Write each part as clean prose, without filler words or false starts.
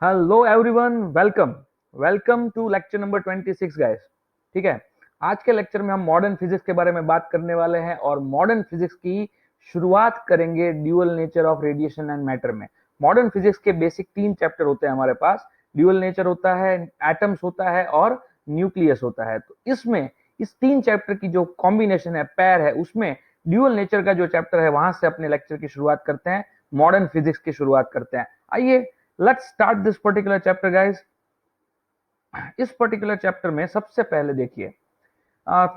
Hello everyone, welcome welcome to lecture number 26 guys. ठीक है। आज के लेक्चर में हम मॉडर्न फिजिक्स के बारे में बात करने वाले हैं और मॉडर्न फिजिक्स की शुरुआत करेंगे dual nature of radiation and matter में। मॉडर्न फिजिक्स के बेसिक 3 चैप्टर होते हैं हमारे पास। ड्यूअल नेचर होता है, एटम्स होता है और न्यूक्लियस होता है। तो इसमें इस 3 चैप्टर की जो कॉम्बिनेशन है, पैर है, उसमें ड्यूअल नेचर का जो चैप्टर है वहां से अपने लेक्चर की शुरुआत करते हैं, मॉडर्न फिजिक्स की शुरुआत करते हैं। आइए let's start this particular chapter guys. इस पर्टिकुलर चैप्टर में सबसे पहले देखिए,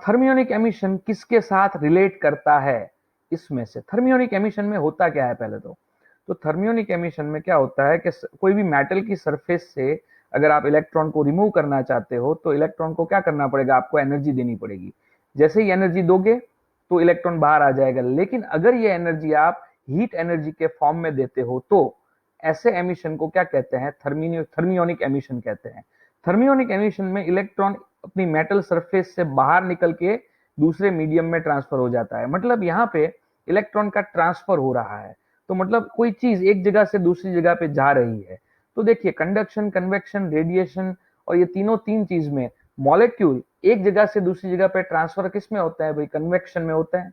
थर्मियोनिक एमिशन किसके साथ रिलेट करता है। इसमें से थर्मियोनिक एमिशन में होता क्या है पहले तो थर्मियोनिक एमिशन में क्या होता है कि कोई भी मेटल की सरफेस से अगर आप इलेक्ट्रॉन को रिमूव करना चाहते हो तो इलेक्ट्रॉन को क्या करना पड़ेगा, आपको एनर्जी देनी पड़ेगी। जैसे ही एनर्जी दोगे तो इलेक्ट्रॉन बाहर आ जाएगा। लेकिन अगर ये एनर्जी आप हीट एनर्जी के फॉर्म में देते हो तो ऐसे एमिशन को क्या कहते हैं, थर्मियोनिक एमिशन कहते हैं। थर्मियोनिक एमिशन में इलेक्ट्रॉन अपनी मेटल सरफेस से बाहर निकल के दूसरे मीडियम में ट्रांसफर हो जाता है। मतलब यहाँ पे इलेक्ट्रॉन का ट्रांसफर हो रहा है। तो मतलब कोई चीज एक जगह से दूसरी जगह पे जा रही है। तो देखिए, कंडक्शन, कन्वेक्शन, रेडिएशन और ये तीनों 3 चीज में मॉलिक्यूल एक जगह से दूसरी जगह पे ट्रांसफर किस में होता है भाई, कन्वेक्शन में होता है।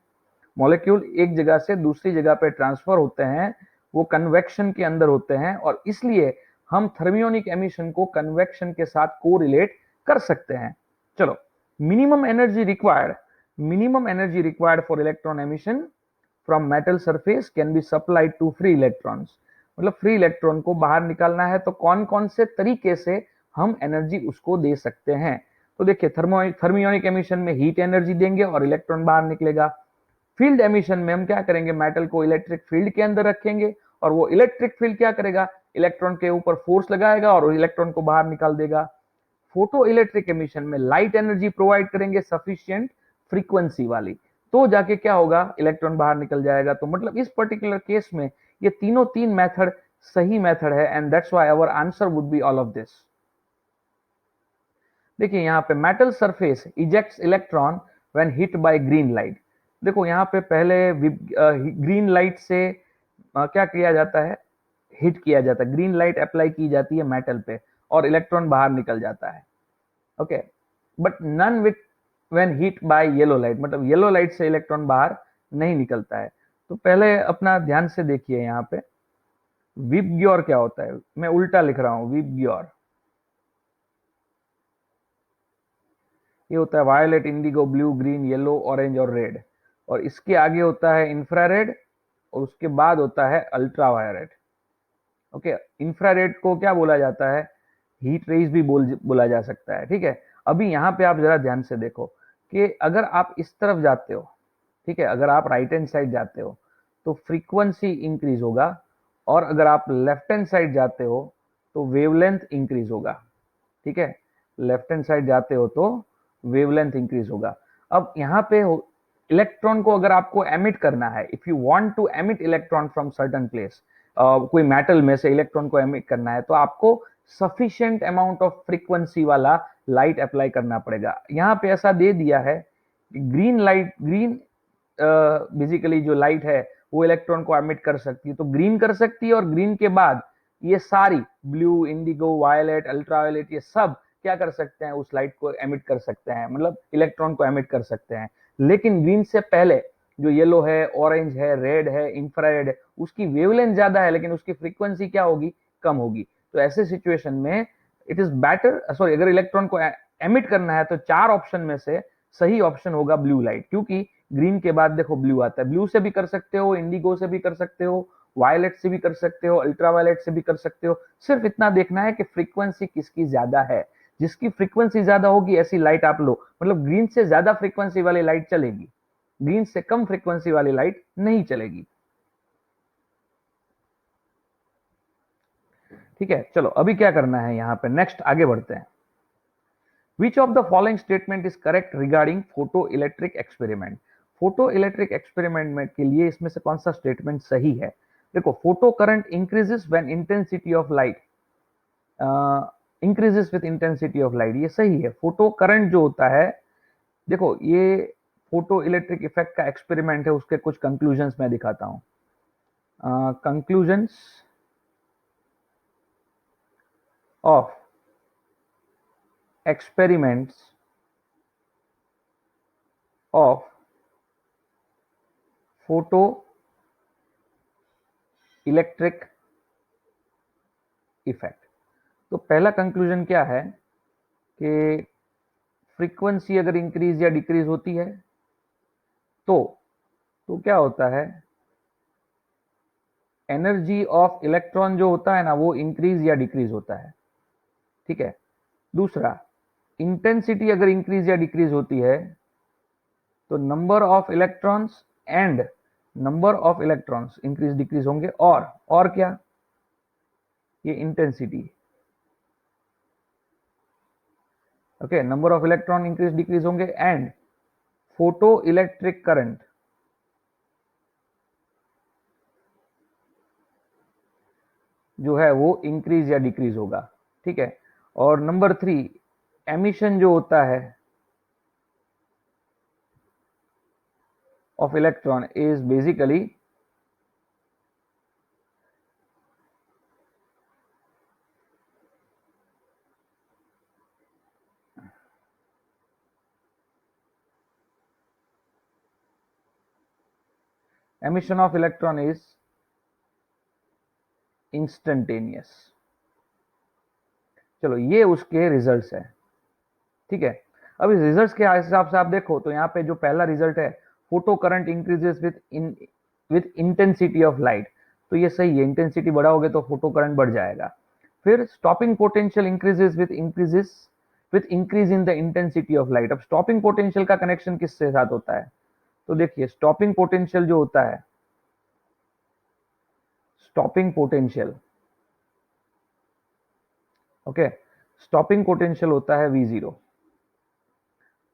मॉलिक्यूल एक जगह से दूसरी जगह पे ट्रांसफर होते हैं, वो कन्वेक्शन के अंदर होते हैं। और इसलिए हम थर्मियोनिक एमिशन को कन्वेक्शन के साथ कोरिलेट कर सकते हैं। चलो, minimum energy required minimum energy required for electron emission from metal surface can be supplied to free electrons. मतलब फ्री इलेक्ट्रॉन को बाहर निकालना है तो कौन कौन से तरीके से हम एनर्जी उसको दे सकते हैं। तो देखिए, थर्मियोनिक एमिशन में हीट एनर्जी देंगे और इलेक्ट्रॉन बाहर निकलेगा। फील्ड एमिशन में हम क्या करेंगे, मेटल को इलेक्ट्रिक फील्ड के अंदर रखेंगे और वो इलेक्ट्रिक फील्ड क्या करेगा, इलेक्ट्रॉन के ऊपर फोर्स लगाएगा और इलेक्ट्रॉन को बाहर निकाल देगा। फोटो इलेक्ट्रिक एमिशन में लाइट एनर्जी प्रोवाइड करेंगे सफिशिएंट फ्रीक्वेंसी वाली, तो जाके क्या होगा, इलेक्ट्रॉन बाहर निकल जाएगा। तो मतलब इस पर्टिकुलर केस में ये तीनों 3 मेथड सही मेथड है and that's why our answer would be all of this. देखिए यहाँ पे metal surface ejects electron when hit by green light. देखो यहाँ पे पहले ग्रीन लाइट से क्या किया जाता है, हिट किया जाता है, ग्रीन लाइट अप्लाई की जाती है मेटल पे और इलेक्ट्रॉन बाहर निकल जाता है। Okay, but none with when hit by yellow light, मतलब येलो लाइट से इलेक्ट्रॉन बाहर नहीं निकलता है। तो पहले अपना ध्यान से देखिए यहाँ पे, विबग्योर क्या होता है, मैं उल्टा लिख रहा हूँ, विबग्योर ये होता है violet, indigo, blue, green, yellow, orange और रेड। और इसके आगे होता है इंफ्रारेड और उसके बाद होता है अल्ट्रा वायलेट। ओके, इंफ्रारेड को क्या बोला जाता है, हीट रेज भी बोला जा सकता है। ठीक है। अभी यहाँ पे आप जरा ध्यान से देखो कि अगर आप इस तरफ जाते हो, ठीक है, अगर आप राइट हैंड साइड जाते हो तो फ्रीक्वेंसी इंक्रीज होगा और अगर आप लेफ्ट हैंड साइड जाते हो तो वेवलेंथ इंक्रीज होगा। ठीक है, लेफ्ट हैंड साइड जाते हो तो वेवलेंथ इंक्रीज होगा। अब यहाँ पे इलेक्ट्रॉन को अगर आपको एमिट करना है, if you want to emit electron from certain place, कोई मेटल में से इलेक्ट्रॉन को एमिट करना है तो आपको सफिशिएंट अमाउंट ऑफ फ्रीक्वेंसी वाला लाइट अप्लाई करना पड़ेगा। यहाँ पे ऐसा दे दिया है, ग्रीन बेसिकली जो लाइट है वो इलेक्ट्रॉन को एमिट कर सकती है, तो ग्रीन कर सकती है। और ग्रीन के बाद ये सारी ब्लू, इंडिगो, वायलेट, अल्ट्रावायलेट, ये सब क्या कर सकते हैं, उस लाइट को एमिट कर सकते हैं, मतलब इलेक्ट्रॉन को एमिट कर सकते हैं। लेकिन ग्रीन से पहले जो येलो है, ऑरेंज है, रेड है, इंफ्रारेड है, उसकी वेवलेंथ ज्यादा है लेकिन उसकी फ्रीक्वेंसी क्या होगी, कम होगी। तो ऐसे सिचुएशन में इट इज बेटर, सॉरी, अगर इलेक्ट्रॉन को एमिट करना है तो 4 ऑप्शन में से सही ऑप्शन होगा ब्लू लाइट, क्योंकि ग्रीन के बाद देखो ब्लू आता है। ब्लू से भी कर सकते हो, इंडिगो से भी कर सकते हो, वायलेट से भी कर सकते हो, अल्ट्रावायलेट से भी कर सकते हो। सिर्फ इतना देखना है कि फ्रीक्वेंसी किसकी ज्यादा है। जिसकी फ्रीक्वेंसी ज्यादा होगी ऐसी लाइट आप लो। मतलब ग्रीन से ज्यादा फ्रीक्वेंसी वाली लाइट चलेगी, ग्रीन से कम फ्रीक्वेंसी वाली लाइट नहीं चलेगी। ठीक है, चलो अभी क्या करना है, यहाँ पे नेक्स्ट आगे बढ़ते हैं। Which of the following statement is correct regarding photo electric experiment. Photo electric experiment में के लिए इसमें से कौन सा स्टेटमेंट सही है। देखो, photo current increases when intensity of light increases with intensity of light, ये सही है। फोटो करंट जो होता है, देखो ये फोटो इलेक्ट्रिक इफेक्ट का एक्सपेरिमेंट है, उसके कुछ कंक्लूजन्स मैं दिखाता हूँ। Conclusions, of experiments of photoelectric effect. तो पहला कंक्लूजन क्या है कि फ्रीक्वेंसी अगर इंक्रीज या डिक्रीज होती है तो क्या होता है, एनर्जी ऑफ इलेक्ट्रॉन जो होता है ना वो इंक्रीज या डिक्रीज होता है। ठीक है। दूसरा, इंटेंसिटी अगर इंक्रीज या डिक्रीज होती है तो number of electrons and number of electrons increase decrease होंगे। और क्या, ये intensity. Okay, number of electron increase decrease होंगे एंड फोटो इलेक्ट्रिक करंट जो है वो इंक्रीज या डिक्रीज होगा। ठीक है। और नंबर 3, एमिशन जो होता है of electron is basically emission of electron is instantaneous। चलो, ये उसके रिजल्ट्स है। ठीक है। अब इस रिजल्ट्स के हिसाब से आप देखो तो यहाँ पे जो पहला रिजल्ट है, photo current increases with intensity of light, तो ये सही है, इंटेंसिटी बढ़ाओगे तो फोटो करंट बढ़ जाएगा। फिर stopping potential increases with increase in the intensity of light. अब स्टॉपिंग पोटेंशियल का कनेक्शन किसके साथ होता है, तो देखिए स्टॉपिंग पोटेंशियल जो होता है, stopping potential, okay, stopping potential होता है V0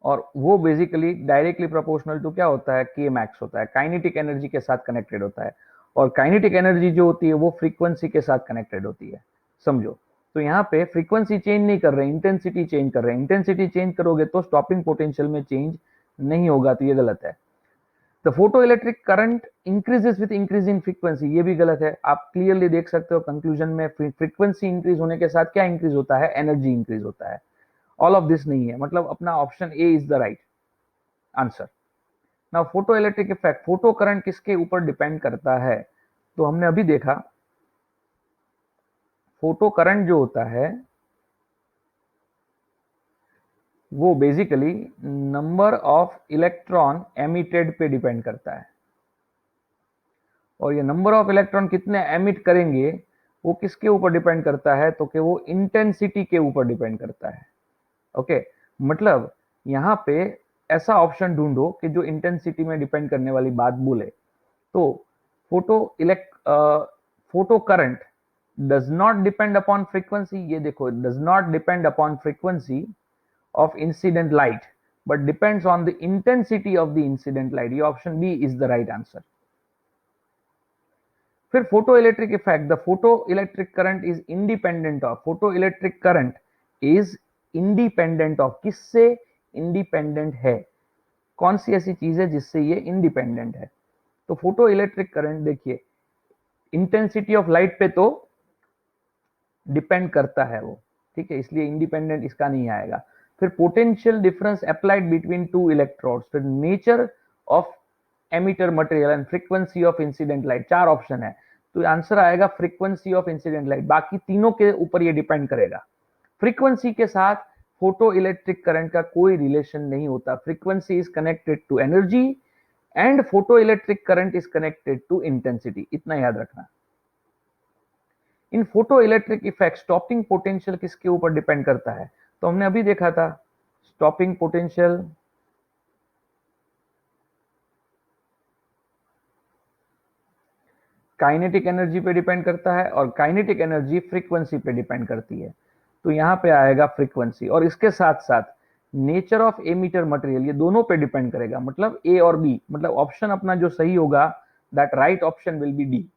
और वो बेसिकली डायरेक्टली प्रोपोर्शनल टू क्या होता है, के मैक्स होता है, काइनेटिक एनर्जी के साथ कनेक्टेड होता है। और काइनेटिक एनर्जी जो होती है वो फ्रीक्वेंसी के साथ कनेक्टेड होती है, समझो। तो यहाँ पे फ्रीक्वेंसी चेंज नहीं कर रहे, इंटेंसिटी चेंज कर रहे हैं। इंटेंसिटी चेंज करोगे तो स्टॉपिंग पोटेंशियल में चेंज नहीं होगा, तो ये गलत है। The photo electric current increases with increase in frequency, ये भी गलत है। आप क्लियरली देख सकते हो कंक्लूजन में, फ्रीक्वेंसी इंक्रीज होने के साथ क्या इंक्रीज होता है, एनर्जी इंक्रीज होता है। ऑल ऑफ दिस नहीं है, मतलब अपना option A is the right answer. Now photo electric effect, photo current किसके ऊपर डिपेंड करता है, तो हमने अभी देखा फोटो करंट जो होता है वो basically number of electron emitted पे डिपेंड करता है। और ये नंबर ऑफ इलेक्ट्रॉन कितने एमिट करेंगे वो किसके ऊपर डिपेंड करता है, तो कि वो इंटेंसिटी के ऊपर डिपेंड करता है। ओके, मतलब यहाँ पे ऐसा ऑप्शन ढूंढो कि जो इंटेंसिटी में डिपेंड करने वाली बात बोले। तो photo current does not depend upon frequency, ये देखो, does not depend upon frequency of incident light but depends on the intensity of the incident light, ये option B is the right answer. फिर photo electric effect, the photo electric current is independent of, photo electric current is independent of, किससे independent है, कौन सी ऐसी चीज है जिससे ये इंडिपेंडेंट है। तो फोटो इलेक्ट्रिक करंट देखिए इंटेंसिटी ऑफ लाइट पे तो डिपेंड करता है वो, ठीक है, इसलिए इंडिपेंडेंट इसका नहीं आएगा। फिर potential difference applied between two electrodes, फिर nature of emitter material and frequency of incident light, 4 option है, तो आंसर आएगा फ्रीक्वेंसी ऑफ इंसिडेंट लाइट। बाकी तीनों के ऊपर ये डिपेंड करेगा। फ्रीक्वेंसी के साथ फोटो इलेक्ट्रिक करंट का कोई रिलेशन नहीं होता। Frequency is connected to energy and photo electric current is connected to intensity, इतना याद रखना। In photo electric effect stopping potential किसके ऊपर डिपेंड करता है, तो हमने अभी देखा था स्टॉपिंग पोटेंशियल काइनेटिक एनर्जी पे डिपेंड करता है और काइनेटिक एनर्जी फ्रीक्वेंसी पे डिपेंड करती है, तो यहां पे आएगा फ्रीक्वेंसी। और इसके साथ साथ नेचर ऑफ एमिटर मटेरियल, ये दोनों पे डिपेंड करेगा, मतलब ए और बी, मतलब ऑप्शन अपना जो सही होगा that right option will be D.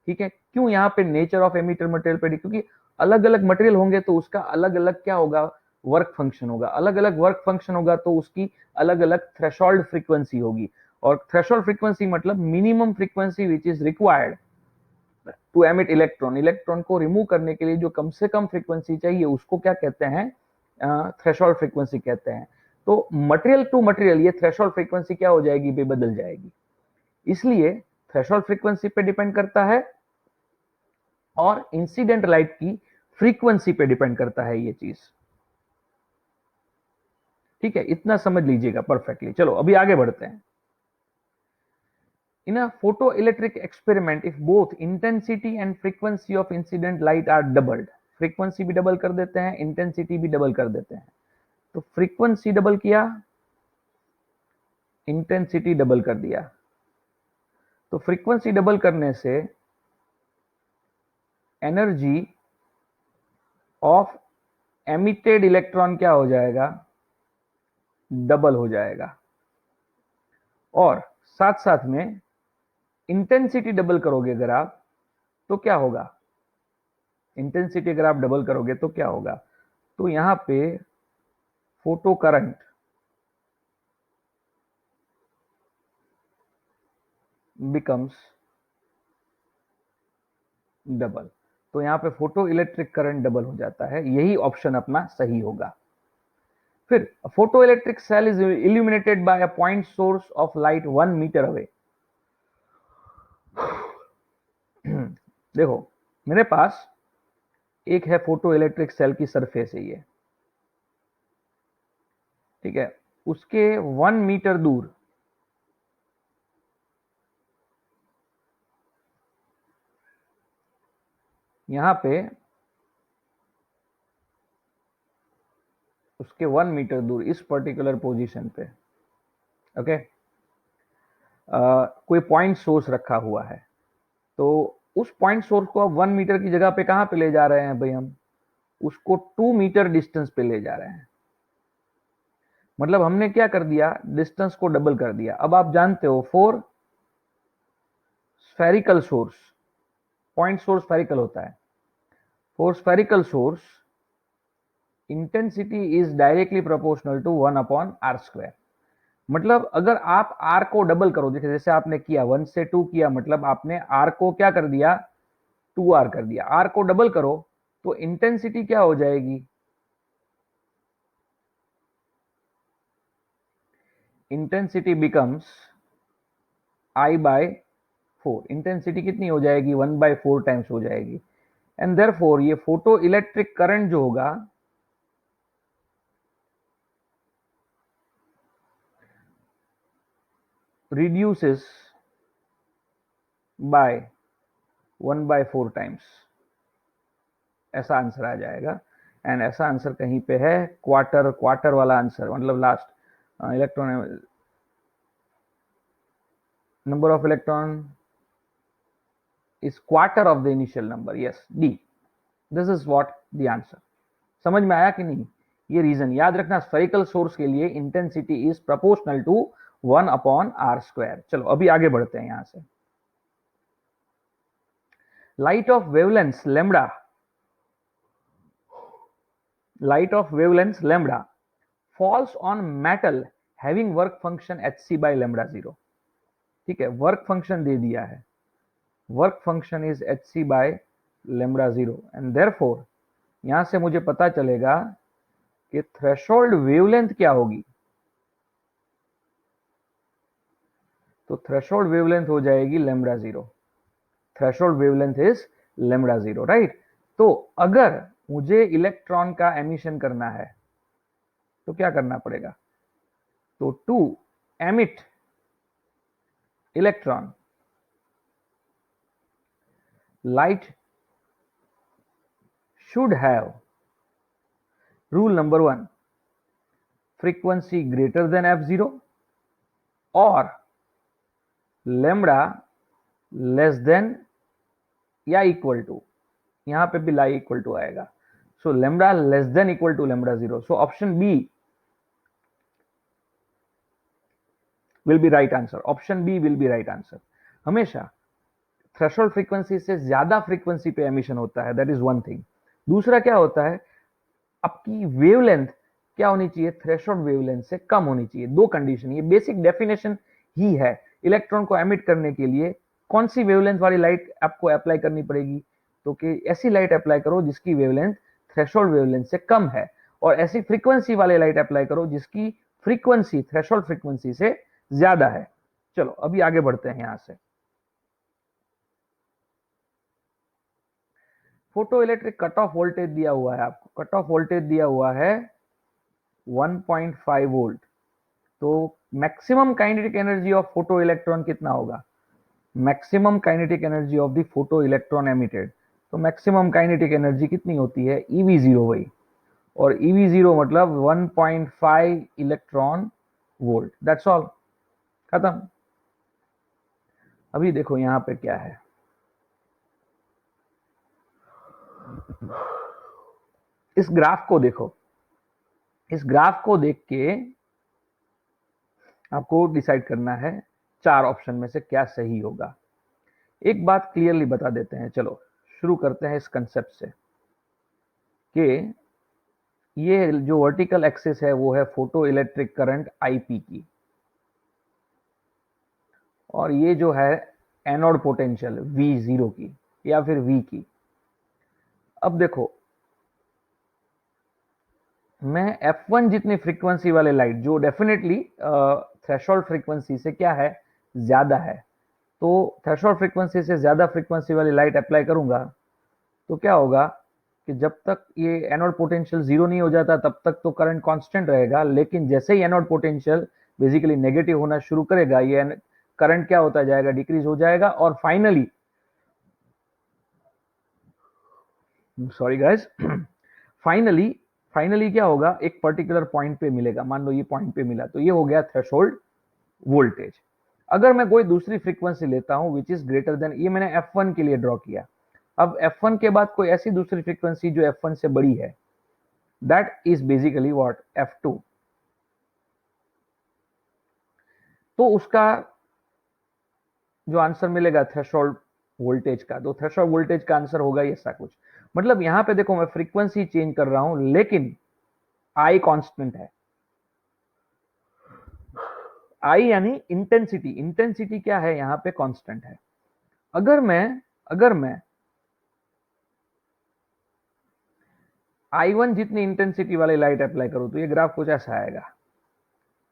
ठीक है, क्यों यहाँ पे नेचर ऑफ एमिटर मटेरियल पे, क्योंकि अलग अलग मटेरियल होंगे तो उसका अलग अलग क्या होगा, वर्क फंक्शन होगा, अलग अलग वर्क फंक्शन होगा तो उसकी अलग अलग थ्रेशोल्ड फ्रीक्वेंसी होगी। और थ्रेशोल्ड फ्रीक्वेंसी मतलब minimum frequency which is required to emit electron, electron को रिमूव करने के लिए जो कम से कम फ्रीक्वेंसी चाहिए उसको क्या कहते हैं, थ्रेशोल्ड फ्रीक्वेंसी कहते हैं। तो मटेरियल टू मटेरियल ये थ्रेशोल्ड फ्रीक्वेंसी क्या हो जाएगी, बदल जाएगी। इसलिए थ्रेशोल्ड फ्रीक्वेंसी पे डिपेंड करता है और इंसिडेंट लाइट की फ्रीक्वेंसी पे डिपेंड करता है ये चीज। ठीक है, इतना समझ लीजिएगा परफेक्टली। चलो अभी आगे बढ़ते हैं। In a photoelectric experiment, if both intensity and frequency of incident light are doubled, frequency भी डबल कर देते हैं, इंटेंसिटी भी डबल कर देते हैं। तो फ्रीक्वेंसी डबल किया, इंटेंसिटी डबल कर दिया। तो फ्रीक्वेंसी डबल करने से एनर्जी ऑफ एमिटेड इलेक्ट्रॉन क्या हो जाएगा, डबल हो जाएगा। और साथ साथ में इंटेंसिटी डबल करोगे अगर आप, तो क्या होगा, इंटेंसिटी अगर आप डबल करोगे तो क्या होगा, तो यहां पे फोटो करंट बिकम्स डबल। तो यहां पे फोटो इलेक्ट्रिक करंट डबल हो जाता है, यही ऑप्शन अपना सही होगा। फिर photo electric cell is illuminated by a point source of light 1 metre away. देखो मेरे पास एक है फोटो इलेक्ट्रिक सेल की सरफेस है ये, ठीक है, उसके 1 मीटर दूर यहां पे, उसके 1 मीटर दूर इस पर्टिकुलर पोजीशन पे, ओके, कोई पॉइंट सोर्स रखा हुआ है। तो उस पॉइंट सोर्स को अब 1 मीटर की जगह पे कहां पे ले जा रहे हैं भाई, हम उसको 2 मीटर डिस्टेंस पे ले जा रहे हैं। मतलब हमने क्या कर दिया, डिस्टेंस को डबल कर दिया। अब आप जानते हो for spherical source, point source spherical होता है, for spherical source intensity is directly proportional to 1/r²। मतलब अगर आप r को डबल करो, देखिए जैसे आपने किया 1 से 2 किया, मतलब आपने r को क्या कर दिया, 2r कर दिया। r को डबल करो तो इंटेंसिटी क्या हो जाएगी, इंटेंसिटी बिकम्स I/4। इंटेंसिटी कितनी हो जाएगी, 1/4 टाइम्स हो जाएगी। एंड देयरफॉर ये फोटो इलेक्ट्रिक करंट जो होगा रिड्यूसेस बाय 1/4 टाइम्स, ऐसा आंसर आ जाएगा। एंड ऐसा आंसर कहीं पे है क्वार्टर, क्वार्टर वाला आंसर, मतलब last electron, number of electron is quarter of the initial number, yes D, this is what the answer. समझ में आया कि नहीं, ये रीजन याद रखना, स्फेरिकल सोर्स के लिए intensity is proportional to 1/r²। चलो अभी आगे बढ़ते हैं यहां से। Light of wavelength lambda, light of wavelength lambda falls on metal having work function hc by lambda 0। ठीक है, वर्क फंक्शन दे दिया है, work function is hc by lambda 0 and therefore यहां से मुझे पता चलेगा कि थ्रेशोल्ड वेवलेंथ क्या होगी। तो थ्रेशोल्ड वेवलेंथ हो जाएगी lambda 0, threshold wavelength is lambda 0, right. तो अगर मुझे इलेक्ट्रॉन का एमिशन करना है तो क्या करना पड़ेगा, तो to emit electron light should have rule number 1 frequency greater than f0 और lambda less than या इक्वल टू, यहां पे भी लाई इक्वल टू आएगा। सो lambda less than equal to lambda 0, so option B will be right answer, option B will be right answer। हमेशा threshold frequency से ज्यादा frequency पे एमिशन होता है, दैट इज वन थिंग। दूसरा क्या होता है, आपकी वेवलेंथ क्या होनी चाहिए, थ्रेशोल्ड वेवलेंथ से कम होनी चाहिए। दो कंडीशन, ये बेसिक डेफिनेशन ही है इलेक्ट्रॉन को एमिट करने के लिए। कौन सी वेवलेंथ वाली लाइट आपको अप्लाई करनी पड़ेगी, तो कि ऐसी लाइट अप्लाई करो जिसकी वेवलेंथ थ्रेशोल्ड वेवलेंथ से कम है, और ऐसी फ्रीक्वेंसी वाले लाइट अप्लाई करो जिसकी फ्रीक्वेंसी थ्रेशोल्ड फ्रीक्वेंसी से ज्यादा है। चलो अभी आगे बढ़ते हैं यहां से। Photo electric cut off voltage दिया हुआ है आपको, कट ऑफ वोल्टेज दिया हुआ है 1.5 वोल्ट। तो maximum kinetic energy of photo electron कितना होगा, maximum kinetic energy of the photo electron emitted. तो मैक्सिमम काइनेटिक एनर्जी कितनी होती है, EV0 वही, और EV0 मतलब 1.5 इलेक्ट्रॉन वोल्ट, दैट्स ऑल, खत्म। अभी देखो यहां पे क्या है, इस ग्राफ को देखो, इस ग्राफ को देख के आपको डिसाइड करना है चार ऑप्शन में से क्या सही होगा। एक बात क्लियरली बता देते हैं, चलो शुरू करते हैं इस कंसेप्ट से कि ये जो वर्टिकल एक्सिस है वो है फोटो इलेक्ट्रिक करंट IP की, और ये जो है एनोड पोटेंशियल V0 की या फिर V की। अब देखो मैं F1 जितनी फ्रीक्वेंसी वाले लाइट, जो डेफिनेटली थ्रेशोल्ड फ्रीक्वेंसी से क्या है, ज्यादा है, तो थ्रेशोल्ड फ्रीक्वेंसी से ज्यादा फ्रीक्वेंसी वाली लाइट अप्लाई करूंगा तो क्या होगा कि जब तक ये एनोड पोटेंशियल जीरो नहीं हो जाता तब तक तो करंट कांस्टेंट रहेगा, लेकिन जैसे ही एनोड पोटेंशियल बेसिकली नेगेटिव होना शुरू करेगा, ये करंट क्या होता जाएगा, डिक्रीज हो जाएगा, और finally, sorry guys, finally finally क्या होगा, एक पर्टिकुलर पॉइंट पे मिलेगा, मान लो ये पॉइंट पे मिला, तो ये हो गया थ्रेशोल्ड वोल्टेज। अगर मैं कोई दूसरी फ्रीक्वेंसी लेता हूं विच इज ग्रेटर देन, ये मैंने F1 के लिए ड्रॉ किया, अब F1 के बाद कोई ऐसी दूसरी फ्रीक्वेंसी जो F1 से बड़ी है, that is basically what, F2। तो उसका जो आंसर मिलेगा थ्रेशोल्ड वोल्टेज का, तो थ्रेशोल्ड वोल्टेज का आंसर होगा ऐसा कुछ। मतलब यहां पे देखो मैं फ्रीक्वेंसी चेंज कर रहा हूं लेकिन आई कांस्टेंट है। आई यानी इंटेंसिटी, इंटेंसिटी क्या है यहां पे, कांस्टेंट है। अगर मैं I1 जितनी इंटेंसिटी वाली लाइट अप्लाई करूं तो ये ग्राफ कुछ ऐसा आएगा,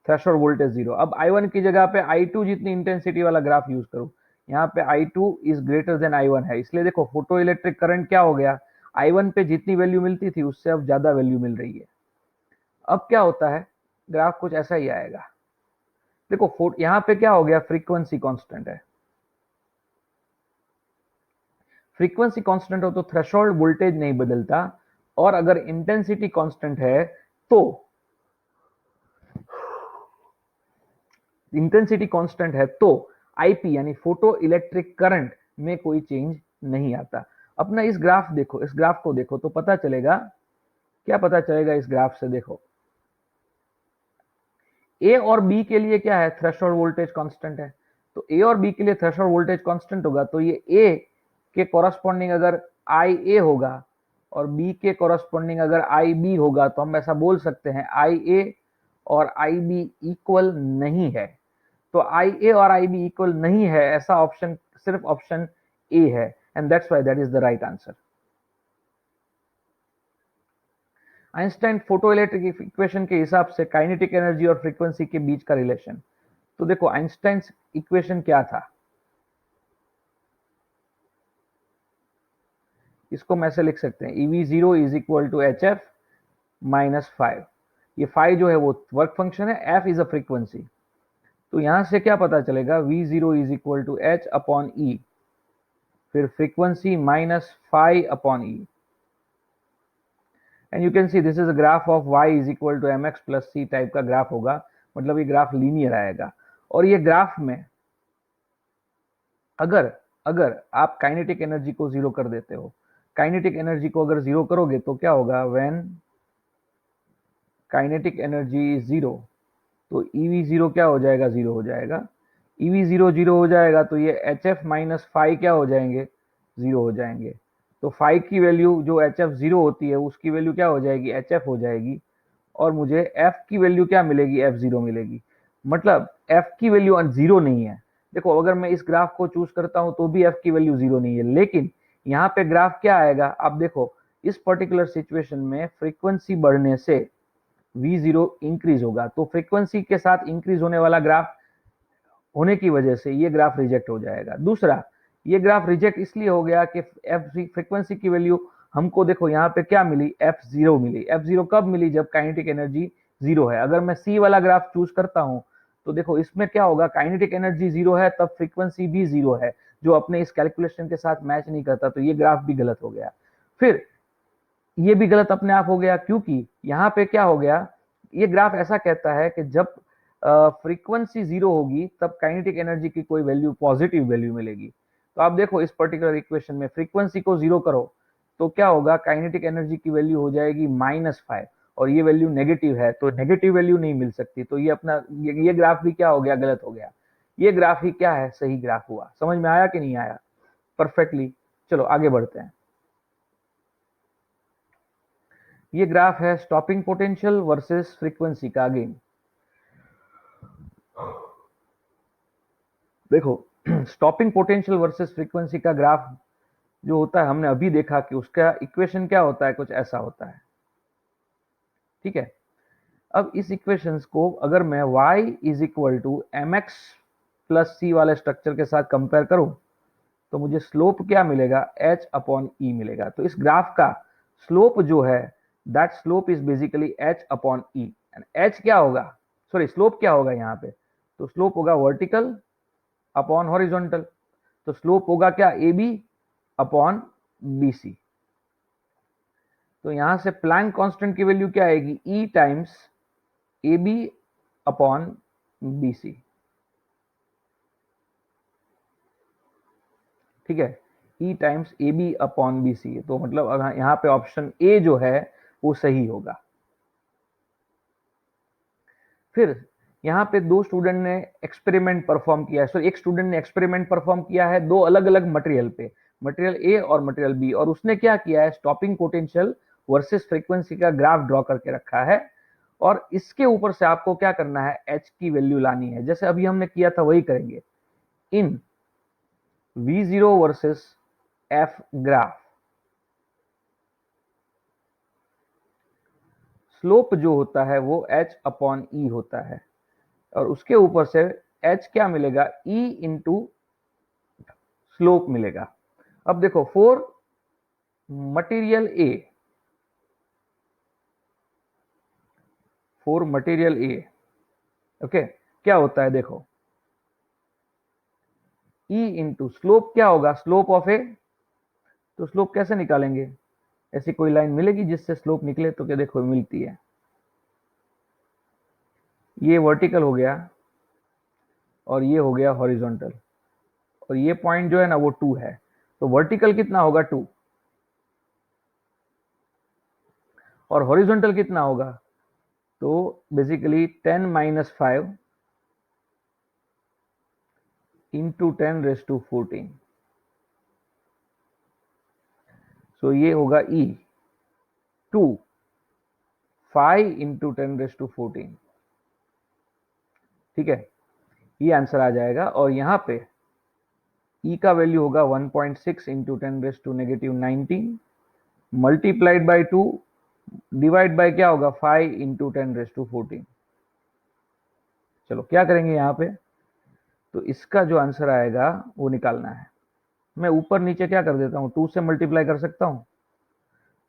थ्रेशोल्ड वोल्टेज 0। अब I1 की जगह पे I2 जितनी इंटेंसिटी वाला ग्राफ यूज करूं, यहाँ पे I2 is greater than I1 है, इसलिए देखो फोटो इलेक्ट्रिक करंट क्या हो गया, I1 पे जितनी वैल्यू मिलती थी उससे अब ज्यादा वैल्यू मिल रही है। अब क्या होता है, ग्राफ कुछ ऐसा ही आएगा। देखो यहाँ पे क्या हो गया, फ्रीक्वेंसी कांस्टेंट है, फ्रीक्वेंसी कांस्टेंट हो तो थ्रेशोल्ड वोल्टेज नहीं बदलता, और अगर इंटेंसिटी कांस्टेंट है तो, इंटेंसिटी कांस्टेंट है तो IP यानी फोटो इलेक्ट्रिक करंट में कोई चेंज नहीं आता। अपना इस ग्राफ देखो, इस ग्राफ को देखो तो पता चलेगा, क्या पता चलेगा इस ग्राफ से, देखो A और B के लिए क्या है, थ्रेशोल्ड वोल्टेज कांस्टेंट है, तो A और B के लिए थ्रेशोल्ड वोल्टेज कांस्टेंट होगा, तो ये A के कॉरस्पॉन्डिंग अगर IA होगा और B के कॉरस्पॉन्डिंग अगर IB होगा, तो हम ऐसा बोल सकते हैं IA और IB इक्वल नहीं है। तो IA और IB इक्वल नहीं है, ऐसा ऑप्शन सिर्फ ऑप्शन A है, and that's why that is the right answer. Einstein photo electric equation के हिसाब से काइनेटिक एनर्जी और फ्रीक्वेंसी के बीच का रिलेशन, तो देखो आइंस्टाइन इक्वेशन क्या था, इसको मैं ऐसे लिख सकते हैं, EV0 is equal to HF minus 5। ये 5 जो है वो वर्क फंक्शन है, F इज अ फ्रीक्वेंसी, तो यहां से क्या पता चलेगा, V0 is equal to H upon E, फिर frequency minus 5 upon E, and you can see this is a graph of y is equal to mx plus c type का graph होगा, मतलब ये ग्राफ लीनियर आएगा। और ये graph में अगर अगर आप काइनेटिक एनर्जी को जीरो कर देते हो, काइनेटिक एनर्जी को अगर जीरो करोगे तो क्या होगा, when kinetic energy is zero, तो EV0 क्या हो जाएगा, जीरो हो जाएगा। EV0 जीरो हो जाएगा तो ये HF माइनस 5 क्या हो जाएंगे, जीरो हो जाएंगे। तो 5 की वैल्यू जो HF जीरो होती है उसकी वैल्यू क्या हो जाएगी, HF हो जाएगी, और मुझे F की वैल्यू क्या मिलेगी, F0 मिलेगी। मतलब F की वैल्यू जीरो नहीं है, देखो अगर मैं इस ग्राफ को चूज करता हूं तो भी एफ की वैल्यू जीरो नहीं है, लेकिन यहाँ पे ग्राफ क्या आएगा आप देखो, इस पर्टिकुलर सिचुएशन में फ्रीक्वेंसी बढ़ने से वी जीरो इंक्रीज होगा, तो फ्रीक्वेंसी के साथ इंक्रीज होने वाला ग्राफ होने की वजह से ये ग्राफ रिजेक्ट हो जाएगा। दूसरा, ये ग्राफ रिजेक्ट इसलिए हो गया कि एफ फ्रीक्वेंसी की वैल्यू हमको देखो यहाँ पे क्या मिली, एफ जीरो मिली। एफ जीरो कब मिली, जब काइनेटिक एनर्जी जीरो है। अगर मैं सी वाला ग्राफ चूज करता हूं तो देखो इसमें क्या होगा, काइनेटिक एनर्जी जीरो है तब फ्रीक्वेंसी भी जीरो है, जो अपने इस कैलकुलेशन के साथ मैच नहीं करता, तो ये ग्राफ भी गलत हो गया। फिर ये भी गलत अपने आप हो गया, क्योंकि यहाँ पे क्या हो गया, ये ग्राफ ऐसा कहता है कि जब फ्रीक्वेंसी जीरो होगी तब काइनेटिक एनर्जी की कोई वैल्यू पॉजिटिव वैल्यू मिलेगी। तो आप देखो इस पर्टिकुलर इक्वेशन में फ्रीक्वेंसी को जीरो करो तो क्या होगा, काइनेटिक एनर्जी की वैल्यू हो जाएगी -5, और ये वैल्यू नेगेटिव है तो नेगेटिव वैल्यू नहीं मिल सकती, तो ये अपना ये ग्राफ भी क्या हो गया, गलत हो गया। ये ग्राफ ही क्या है, सही ग्राफ हुआ। समझ में आया कि नहीं आया, परफेक्टली। चलो आगे बढ़ते हैं। ये ग्राफ है स्टॉपिंग पोटेंशियल वर्सेस फ्रीक्वेंसी का। अगेन देखो स्टॉपिंग पोटेंशियल वर्सेस फ्रीक्वेंसी का ग्राफ जो होता है, हमने अभी देखा कि उसका इक्वेशन क्या होता है, कुछ ऐसा होता है। ठीक है, अब इस इक्वेशंस को अगर मैं y is equal to M X plus C वाले स्ट्रक्चर के साथ कंपेयर करूं तो मुझे स्लोप क्या मिलेगा, h अपॉन ई मिलेगा। तो इस ग्राफ का स्लोप जो है, that slope is basically h upon E. And h क्या होगा, सॉरी स्लोप क्या होगा यहाँ पे, तो स्लोप होगा वर्टिकल अपॉन हॉरिजॉन्टल। तो स्लोप होगा क्या, A B upon B C. तो यहां से प्लैंक कांस्टेंट की वैल्यू क्या आएगी, E times A B upon B C. ठीक है, E times A B upon B C. तो मतलब यहाँ पे ऑप्शन ए जो है वो सही होगा। फिर यहाँ पे दो स्टूडेंट ने एक्सपेरिमेंट परफॉर्म किया है, सो एक स्टूडेंट ने एक्सपेरिमेंट परफॉर्म किया है दो अलग अलग मटेरियल पे, मटेरियल ए और मटेरियल बी, और उसने क्या किया है, स्टॉपिंग पोटेंशियल वर्सेस फ्रीक्वेंसी का ग्राफ ड्रॉ करके रखा है, और इसके ऊपर से आपको क्या करना है, एच की वैल्यू लानी है। जैसे अभी हमने किया था वही करेंगे। इन V0 versus F graph, slope जो होता है वो h अपॉन ई होता है, और उसके ऊपर से h क्या मिलेगा, e इंटू स्लोप मिलेगा। अब देखो for material A, for material A okay क्या होता है, देखो e इंटू स्लोप क्या होगा, स्लोप ऑफ ए। तो स्लोप कैसे निकालेंगे, ऐसी कोई लाइन मिलेगी जिससे स्लोप निकले, तो क्या देखो मिलती है, ये वर्टिकल हो गया और ये हो गया हॉरिजॉन्टल, और ये पॉइंट जो है ना वो 2 है, तो वर्टिकल कितना होगा 2, और हॉरिजॉन्टल कितना होगा, तो बेसिकली 10-5 इंटू 10⁻14। सो ये होगा E 2 5 इंटू 10⁻14। ठीक है, ये आंसर आ जाएगा, और यहां पे E का वैल्यू होगा 1.6 into 10⁻⁻19 multiplied by 2 divide by क्या होगा, 5 इंटू 10⁻14। चलो क्या करेंगे यहाँ पे, तो इसका जो आंसर आएगा वो निकालना है। मैं ऊपर नीचे क्या कर देता हूँ, 2 से मल्टीप्लाई कर सकता हूँ।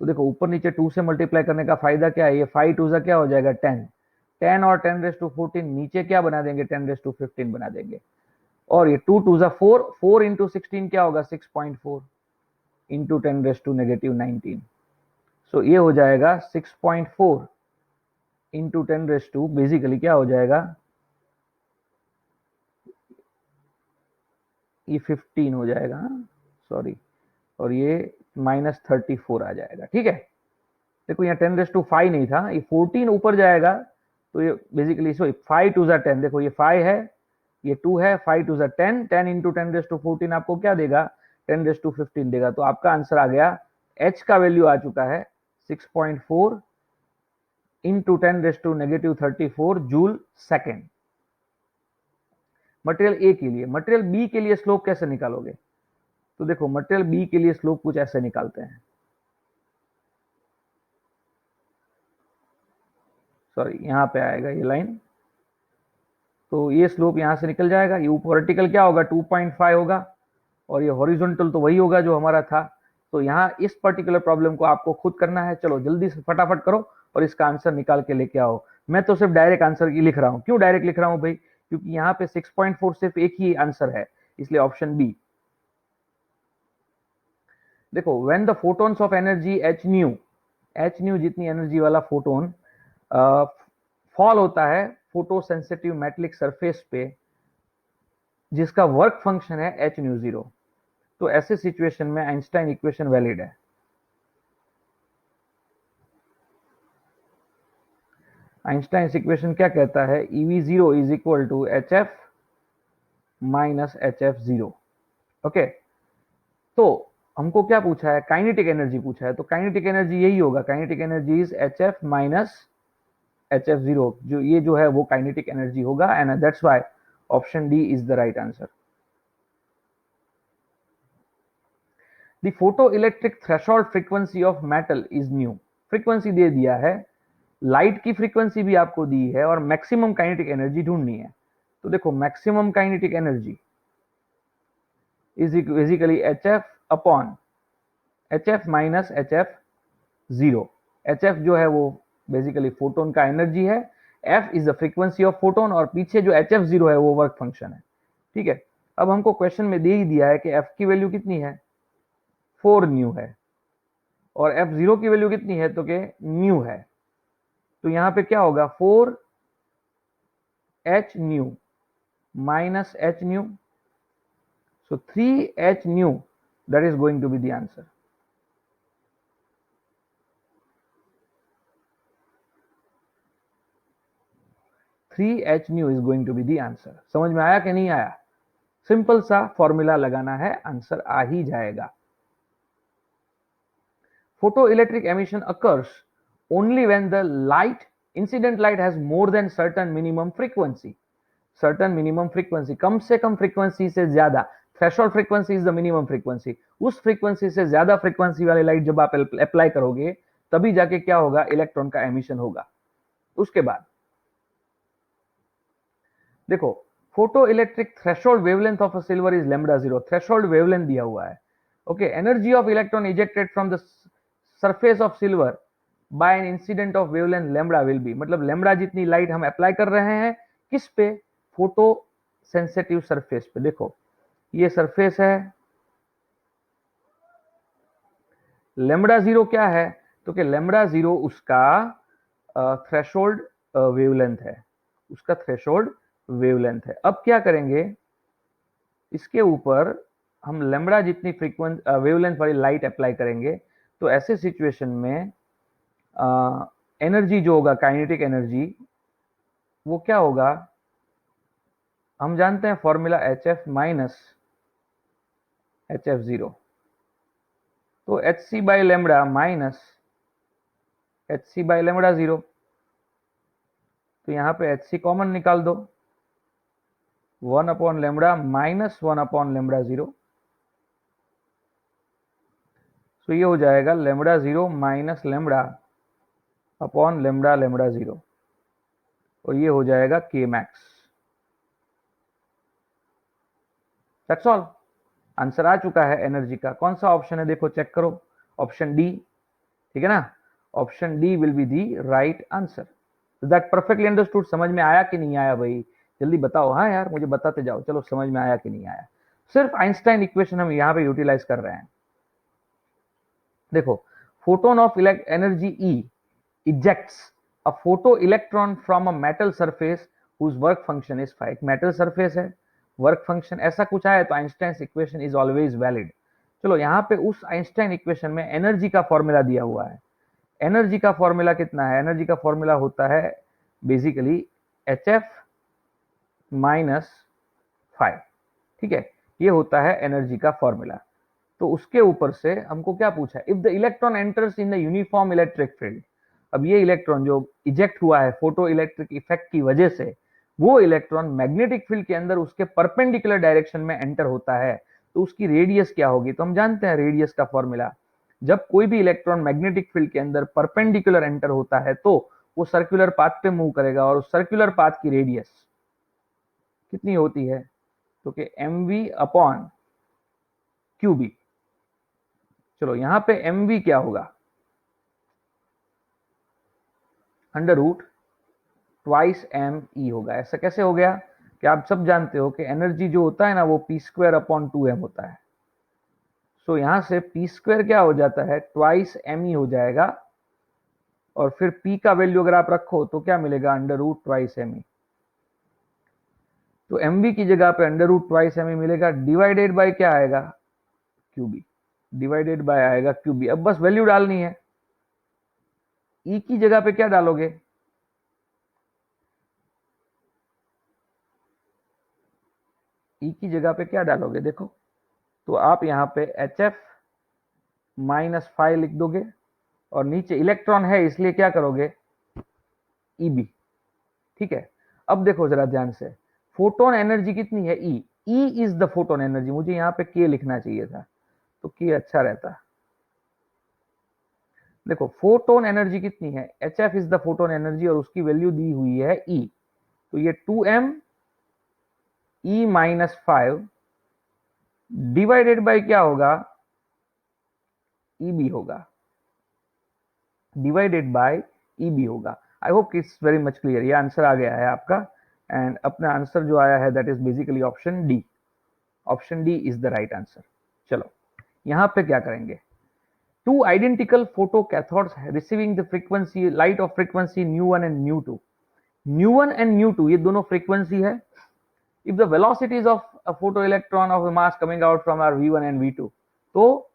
तो देखो ऊपर नीचे 2 से मल्टीप्लाई करने का फायदा क्या है, ये 5 टू क्या हो जाएगा 10, 10 और 10⁻14 नीचे क्या बना देंगे, 10⁻15 बना देंगे, और ये 2 टू 4, 4 इंटू 16 क्या होगा, 6.4 इंटू 10⁻⁻19। सो ये हो जाएगा 6.4 इंटू 10 बेसिकली क्या हो जाएगा, ये 15 हो जाएगा, सॉरी, और ये -34 आ जाएगा। ठीक है, देखो यहाँ 10⁻5 नहीं था, ये 14 ऊपर जाएगा, तो ये बेसिकली सो 5 टू 10, देखो ये 5 है, ये 2 है, 5 टू 10, 10 इंटू 10⁻14 आपको क्या देगा, 10⁻15 देगा। तो आपका आंसर आ गया, h का वैल्यू आ चुका है 6.4 into 10⁻34 joule second. Material A के लिए। मटेरियल बी के लिए स्लोप कैसे निकालोगे? तो देखो मटेरियल बी के लिए स्लोप कुछ ऐसे निकालते हैं, सॉरी यहां पे आएगा ये लाइन, तो ये स्लोप यहां से निकल जाएगा। ये वर्टिकल क्या होगा 2.5 होगा, और ये हॉरिजॉन्टल तो वही होगा जो हमारा था। तो यहाँ इस पर्टिकुलर प्रॉब्लम को आपको खुद करना है। चलो जल्दी से फटाफट करो और इसका आंसर निकाल के लेके आओ। मैं तो सिर्फ डायरेक्ट आंसर ही लिख रहा हूँ। क्यों डायरेक्ट लिख रहा हूँ भाई? क्योंकि यहाँ पे 6.4 सिर्फ एक ही आंसर है, इसलिए ऑप्शन बी। देखो when the photons of energy h nu जितनी एनर्जी वाला फोटोन फॉल होता है फोटो सेंसिटिव मेटेलिक सरफेस पे, जिसका वर्क फंक्शन है एच न्यू जीरो, तो ऐसे सिचुएशन में आइंस्टाइन इक्वेशन वैलिड है। आइंस्टाइन इक्वेशन क्या कहता है? EV0 is equal to HF minus HF0। Okay, तो हमको क्या पूछा है? काइनेटिक एनर्जी पूछा है, तो काइनेटिक एनर्जी यही होगा, kinetic energy is HF minus HF0, जो ये जो है वो काइनेटिक एनर्जी होगा, and that's why option D is the right answer. The photo electric threshold frequency of metal is nu. Frequency दे दिया है, लाइट की फ्रीक्वेंसी भी आपको दी है, और मैक्सिमम काइनेटिक एनर्जी ढूंढनी है। तो देखो maximum kinetic energy is basically HF upon HF minus HF0। HF जो है वो बेसिकली फोटोन का एनर्जी है, F is the frequency of photon, और पीछे जो HF0 है वो वर्क फंक्शन है। ठीक है, अब हमको क्वेश्चन में दे ही दिया है कि F की वैल्यू कितनी है? 4 न्यू है, और F0 की वैल्यू कितनी है? तो के न्यू है। तो यहां पे क्या होगा? 4h new minus h new, so 3h new, that is going to be the answer. 3h new is going to be the answer. समझ में आया कि नहीं आया? सिंपल सा फॉर्मूला लगाना है, आंसर आ ही जाएगा। Photoelectric emission occurs only when the incident light has more than certain minimum frequency. Certain minimum frequency, कम से कम फ्रीक्वेंसी से ज्यादा, threshold frequency is the minimum frequency, उस फ्रीक्वेंसी से ज्यादा फ्रीक्वेंसी वाली लाइट जब आप अप्लाई करोगे तभी जाके क्या होगा? इलेक्ट्रॉन का एमिशन होगा। उसके बाद देखो photo electric threshold wavelength of a silver is λ0। Threshold wavelength दिया हुआ है। Okay, energy of electron ejected from the surface of silver by an incident of wavelength lambda will be, मतलब लैम्बडा जितनी लाइट हम अप्लाई कर रहे हैं किस पे? फोटो सेंसिटिव सरफेस पे। देखो ये सरफेस है, λ0 क्या है? तो कि λ0 उसका थ्रेशोल्ड वेवलेंथ है, उसका थ्रेशोल्ड वेवलेंथ है। अब क्या करेंगे? इसके ऊपर हम लैम्बडा जितनी फ्रीक्वेंट वेवलेंथ वाली लाइट अप्लाई करेंगे, तो ऐसे सिचुएशन में एनर्जी जो होगा, काइनेटिक एनर्जी, वो क्या होगा? हम जानते हैं फॉर्मूला HF माइनस HF0, तो HC by lambda minus HC by λ0। तो यहां पे HC कॉमन निकाल दो, 1 अपॉन लैम्बडा माइनस 1 अपॉन λ0। तो ये हो जाएगा λ0 माइनस लैम्बडा अपॉन λ0, और ये हो जाएगा K max. That's all, answer आ चुका है एनर्जी का। कौन सा ऑप्शन है? देखो चेक करो, ऑप्शन डी, ठीक है ना? Option D will be the right answer. That perfectly understood? समझ में आया कि नहीं आया भाई? जल्दी बताओ। हाँ यार, मुझे बताते जाओ। चलो समझ में आया कि नहीं आया? सिर्फ आइंस्टाइन इक्वेशन हम यहां पे यूटिलाइज कर रहे हैं। देखो photon of energy E ejects a photo electron from a metal surface whose work function is phi। Metal surface है, वर्क फंक्शन ऐसा कुछ आया तो Einstein equation is always valid. चलो यहाँ पे उस आइंस्टाइन इक्वेशन में एनर्जी का फॉर्मूला दिया हुआ है। एनर्जी का फॉर्मूला कितना है? एनर्जी का फॉर्मूला होता है बेसिकली HF माइनस 5। ठीक है, ये होता है एनर्जी का फॉर्मूला। तो उसके ऊपर से हमको क्या पूछा है? If the electron enters in the uniform electric field. अब ये इलेक्ट्रॉन जो इजेक्ट हुआ है फोटो इलेक्ट्रिक इफेक्ट की वजह से, वो इलेक्ट्रॉन मैग्नेटिक फील्ड के अंदर उसके परपेंडिकुलर डायरेक्शन में एंटर होता है तो उसकी रेडियस क्या होगी? तो हम जानते हैं रेडियस का फॉर्मूला, जब कोई भी इलेक्ट्रॉन मैग्नेटिक फील्ड के अंदर परपेंडिकुलर एंटर होता है तो वो सर्कुलर पाथ पे मूव करेगा और उस सर्कुलर पाथ की रेडियस कितनी होती है? तो कि mv अपॉन qb। चलो यहां पे mv क्या होगा? Under root twice M E होगा। ऐसा कैसे हो गया कि आप सब जानते हो कि एनर्जी जो होता है ना वो पी स्क्वायर अपॉन 2m होता है। सो यहां से पी स्क्वायर क्या हो जाता है? ट्वाइस एम ई हो जाएगा और फिर p का वैल्यू अगर आप रखो तो क्या मिलेगा? Under root twice M E. तो mv की जगह पे under root twice M E मिलेगा, डिवाइडेड बाय क्या आएगा? क्यूबी। डिवाइडेड बाय आएगा क्यूबी। अब बस वैल्यू डालनी है। ई की जगह पे क्या डालोगे? ई की जगह पे क्या डालोगे? देखो तो आप यहां पे एच एफ माइनस 5 लिख दोगे और नीचे इलेक्ट्रॉन है इसलिए क्या करोगे? ईबी। ठीक है। अब देखो जरा ध्यान से, फोटोन एनर्जी कितनी है? E. E is the photon energy. मुझे यहाँ पे के लिखना चाहिए था तो के अच्छा रहता। देखो फोटोन एनर्जी कितनी है? H F is the photon energy और उसकी वैल्यू दी हुई है ई। तो ये 2m E minus 5 divided by क्या होगा? ईबी होगा। डिवाइडेड बाय ईबी होगा। I hope it's very much clear. ये आंसर आ गया है आपका एंड अपना आंसर जो आया है that is basically option D. Option D is the right answer. चलो यहां पे क्या करेंगे? Two identical photo cathodes receiving the frequency light of frequency ν1 and ν2। ν1 and ν2 ये दोनों फ्रीक्वेंसी है। If the velocities of a photo electron of mass coming out from are v1 and v2, तो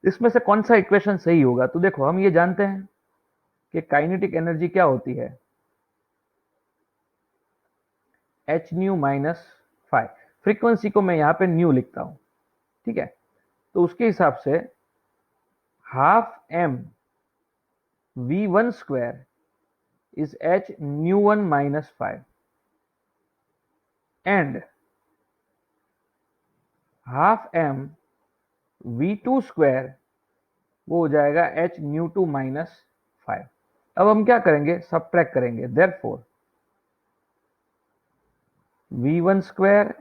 इसमें से कौन सा इक्वेशन सही होगा? तो देखो हम ये जानते हैं कि काइनेटिक एनर्जी क्या होती है? H nu minus 5। फ्रीक्वेंसी को मैं यहां पे न्यू लिखता हूं। ठीक है। तो उसके हिसाब से half m v one square is h nu one minus 5 and half m v two square वो हो जाएगा एच न्यू टू माइनस 5। अब हम क्या करेंगे? सबट्रैक्ट करेंगे। Therefore v one square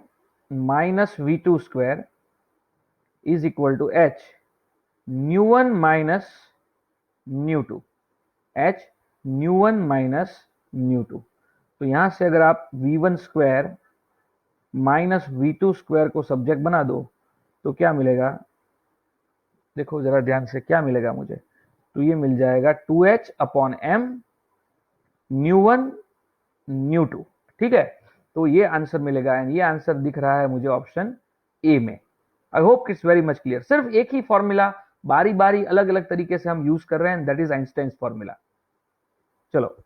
minus v two square is equal to h nu one minus nu two. H nu one minus nu two. तो यहां से अगर आप v one square minus v two square को subject बना दो तो क्या मिलेगा? देखो जरा ध्यान से क्या मिलेगा मुझे? तो ये मिल जाएगा 2h upon m nu one nu two. ठीक है। तो ये आंसर मिलेगा एंड ये आंसर दिख रहा है मुझे ऑप्शन ए में। आई hope it's very much clear. सिर्फ एक ही फॉर्मूला बारी बारी अलग अलग तरीके से हम यूज कर रहे हैं, दैट इज आइंस्टाइन्स फॉर्मूला। चलो,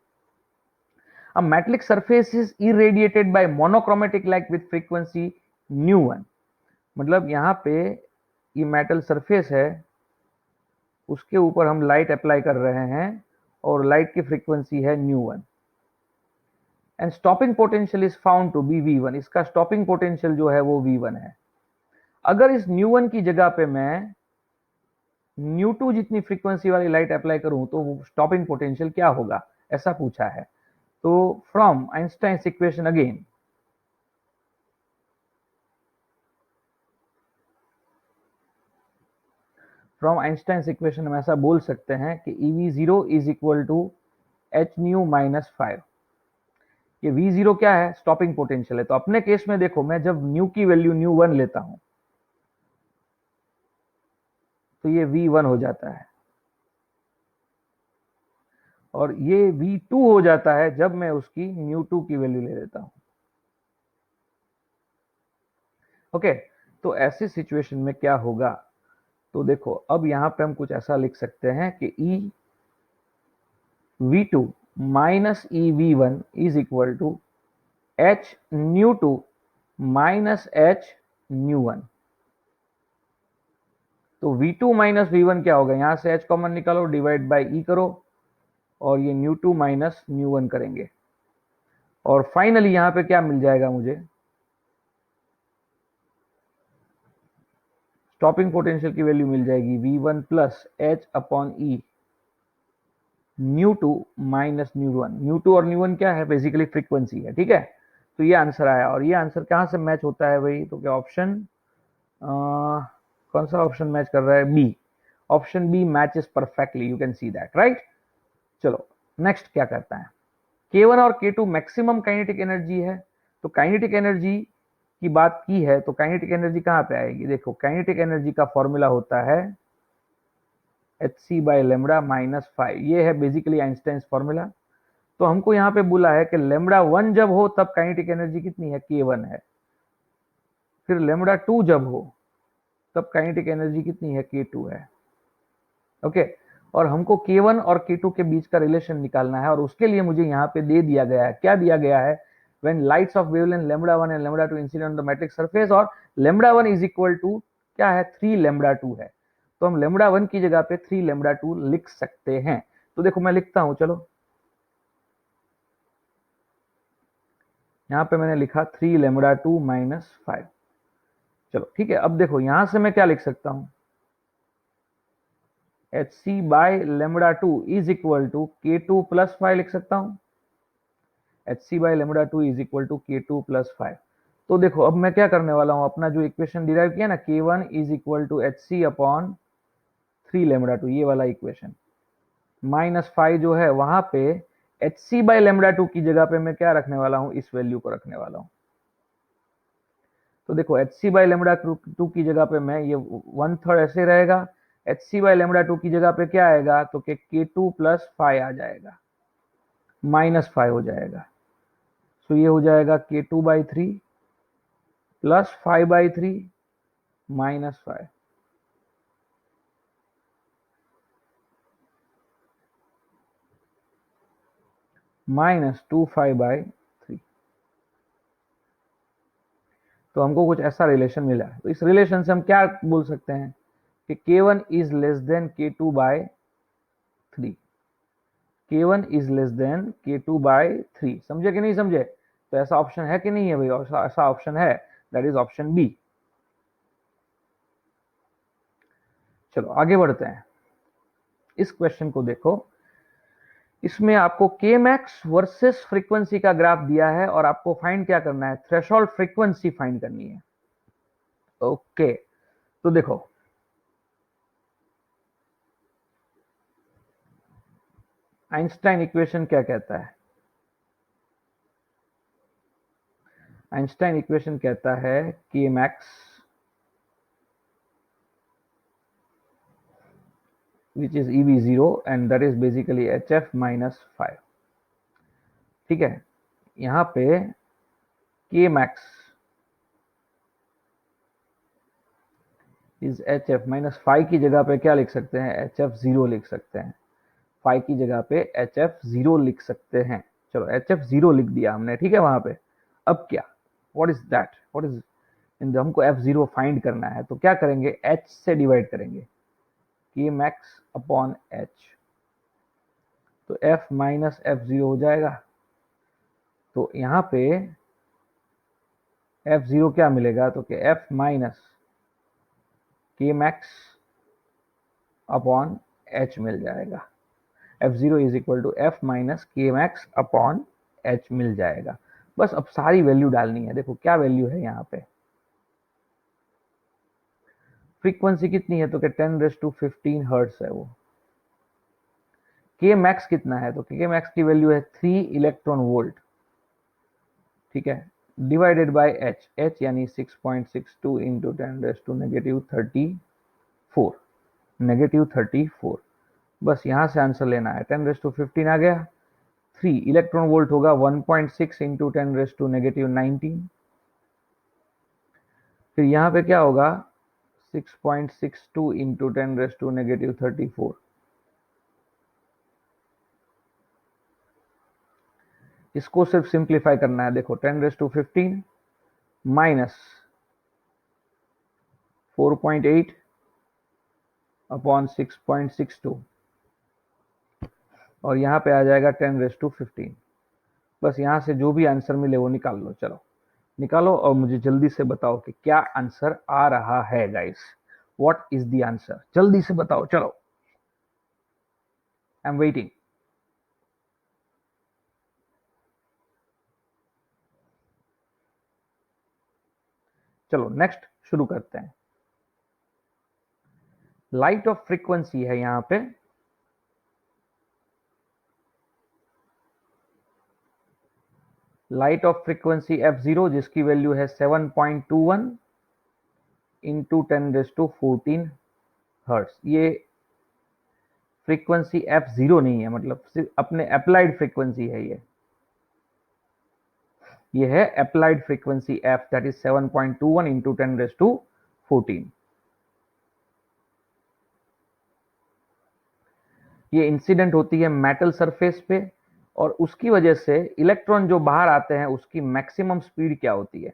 a metallic surface is irradiated by monochromatic light with frequency ν1। मतलब यहाँ पे ये मेटल सरफेस है, उसके ऊपर हम लाइट अप्लाई कर रहे हैं और लाइट की फ्रीक्वेंसी है ν1 and stopping potential is found to be v1। इसका स्टॉपिंग पोटेंशियल जो है वो v1 है। अगर इस ν1 की जगह पे मैं ν2 जितनी फ्रीक्वेंसी वाली लाइट अप्लाई करूं तो स्टॉपिंग पोटेंशियल क्या होगा, ऐसा पूछा है। तो from Einstein's equation again, from Einstein's equation हम ऐसा बोल सकते हैं कि ev0 is equal to h nu minus 5। ये v0 क्या है? स्टॉपिंग पोटेंशियल है। तो अपने केस में देखो, मैं जब न्यू की वैल्यू ν1 लेता हूं तो ये v1 हो जाता है और ये v2 हो जाता है जब मैं उसकी ν2 की वैल्यू ले लेता हूं। ओके। तो ऐसी सिचुएशन में क्या होगा? तो देखो अब यहां पे हम कुछ ऐसा लिख सकते हैं कि E v2 minus E v1 is equal to h nu two minus h nu one. तो v2 माइनस v1 क्या होगा? यहां से h कॉमन निकालो, डिवाइड बाय ई करो और ये न्यू2 माइनस न्यू1 करेंगे, और फाइनली यहां पे क्या मिल जाएगा मुझे, स्टॉपिंग पोटेंशियल की वैल्यू मिल जाएगी V1 प्लस एच अपॉन ई न्यू2 माइनस न्यू1। न्यू2 और न्यू1 क्या है, बेसिकली फ्रीक्वेंसी है, ठीक है। तो ये आंसर आया, और ये आंसर कहां से मैच होता है भाई, तो क्या ऑप्शन कौन सा ऑप्शन मैच कर रहा है, B. Option B matches perfectly, you can see that, right. चलो नेक्स्ट क्या करता है, K1 और K2 मैक्सिमम काइनेटिक एनर्जी है। तो काइनेटिक एनर्जी की बात की है, तो काइनेटिक एनर्जी कहां पे आएगी, देखो काइनेटिक एनर्जी का फॉर्मूला होता है hc/λ-5, ये है बेसिकली आइंस्टाइन फॉर्मूला। तो हमको यहाँ पे बोला है कि λ1 जब हो तब काइनेटिक एनर्जी कितनी है, K1 है। फिर λ2 जब हो तब काइनेटिक एनर्जी कितनी है, K2 है। ओके, और हमको K1 और K2 के बीच का रिलेशन निकालना है, और उसके लिए मुझे यहाँ पे दे दिया गया है, क्या दिया गया है, when lights of wavelength λ1 and λ2 incident on the metric surface, और λ1 इज इक्वल टू क्या है, 3λ2 है। तो हम λ1 की जगह पे 3λ2 लिख सकते हैं। तो देखो मैं लिखता हूं, चलो यहाँ पे मैंने लिखा 3λ2 माइनस 5। चलो ठीक है, अब देखो यहां से मैं क्या लिख सकता हूं, hc/λ2 is equal to K2 plus 5 लिख सकता हूं। hc/λ2 is equal to K2 plus 5। तो देखो अब मैं क्या करने वाला हूं, अपना जो इक्वेशन डिराइव किया ना, K1 is equal to hc upon 3λ2, ये वाला इक्वेशन, माइनस 5 जो है वहां पे hc/λ2 की जगह पे मैं क्या रखने वाला हूं, इस वैल्यू को रखने वाला हूं। तो देखो hc/λ2 की जगह पे मैं ये 1/3 ऐसे रहेगा, hc/λ2 की जगह पे क्या आएगा, तो K2 प्लस 5 आ जाएगा, माइनस 5 हो जाएगा। तो ये हो जाएगा K2/3 प्लस 5/3 माइनस 5। माइनस 2 5/3। तो हमको कुछ ऐसा रिलेशन मिला है। तो इस रिलेशन से हम क्या बोल सकते हैं कि K1 is less than K2/3। K1 is less than K2/3, समझे कि नहीं समझे। तो ऐसा ऑप्शन है कि नहीं है भाई, ऐसा ऑप्शन है, दैट इज ऑप्शन बी। चलो आगे बढ़ते हैं, इस क्वेश्चन को देखो। इसमें आपको के मैक्स वर्सेस फ्रीक्वेंसी का ग्राफ दिया है, और आपको फाइंड क्या करना है, थ्रेशोल्ड फ्रीक्वेंसी फाइंड करनी है। ओके, तो देखो आइंस्टाइन इक्वेशन क्या कहता है, आइंस्टाइन इक्वेशन कहता है के max which is EV0 and that is basically HF minus 5। ठीक है, यहाँ पे K max is HF minus 5 की जगह पे क्या लिख सकते हैं, HF0 लिख सकते हैं। 5 की जगह पे HF0 लिख सकते हैं। चलो HF0 लिख दिया हमने, ठीक है वहां पे। अब क्या, what is that, what is in, हमको F0 फाइंड करना है, तो क्या करेंगे, H से डिवाइड करेंगे, K max अपॉन H। तो F माइनस F0 हो जाएगा। तो यहाँ पे F0 क्या मिलेगा, तो कि F minus K max upon H मिल जाएगा। F0 is equal to F minus K max upon H मिल जाएगा। बस अब सारी वैल्यू डालनी है, देखो क्या वैल्यू है यहाँ पे, फ्रीक्वेंसी कितनी है, तो कि 10⁻15 हर्ट्ज है वो। K मैक्स कितना है, तो K मैक्स की वैल्यू है 3 इलेक्ट्रॉन वोल्ट, ठीक है, डिवाइडेड बाय H यानी 6.62 इंटू 10⁻34, -34। बस यहां से आंसर लेना है, 10⁻15 आ गया। 3 इलेक्ट्रॉन वोल्ट होगा 1.6 इंटू 10⁻19। फिर यहाँ पे क्या होगा, 6.62 इंटू 10⁻34। इसको सिर्फ सिंप्लीफाई करना है, देखो 10⁻15 माइनस 4.8 अपॉन 6.62, और यहाँ पे आ जाएगा 10⁻15। बस यहाँ से जो भी आंसर मिले वो निकाल लो। चलो निकालो और मुझे जल्दी से बताओ कि क्या आंसर आ रहा है guys. What is the answer, जल्दी से बताओ। चलो आई एम वेटिंग। चलो नेक्स्ट शुरू करते हैं। लाइट ऑफ फ्रीक्वेंसी है यहाँ पे। लाइट ऑफ फ्रीक्वेंसी f0 जिसकी वैल्यू है 7.21 इंटू 10⁻14 हर्ट्स। ये फ्रीक्वेंसी f0 नहीं है, मतलब सिर्फ अपने अप्लाइड फ्रीक्वेंसी है। ये है applied frequency f, that is 7.21 into 10⁻14। ये इंसिडेंट होती है मेटल सरफेस पे, और उसकी वजह से इलेक्ट्रॉन जो बाहर आते हैं उसकी मैक्सिमम स्पीड क्या होती है।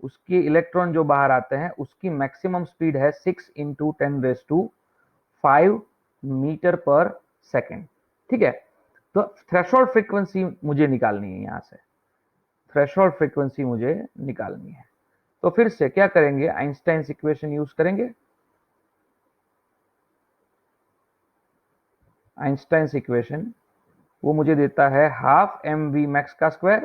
उसकी इलेक्ट्रॉन जो बाहर आते हैं उसकी मैक्सिमम स्पीड है 6 इंटू 10⁻5 मीटर पर सेकेंड। ठीक है, तो थ्रेशोल्ड फ्रीक्वेंसी मुझे निकालनी है। यहां से थ्रेशोल्ड फ्रीक्वेंसी मुझे निकालनी है। तो फिर से क्या करेंगे, आइंस्टाइन इक्वेशन यूज करेंगे। आइंस्टाइन इक्वेशन वो मुझे देता है हाफ एम वी मैक्स का square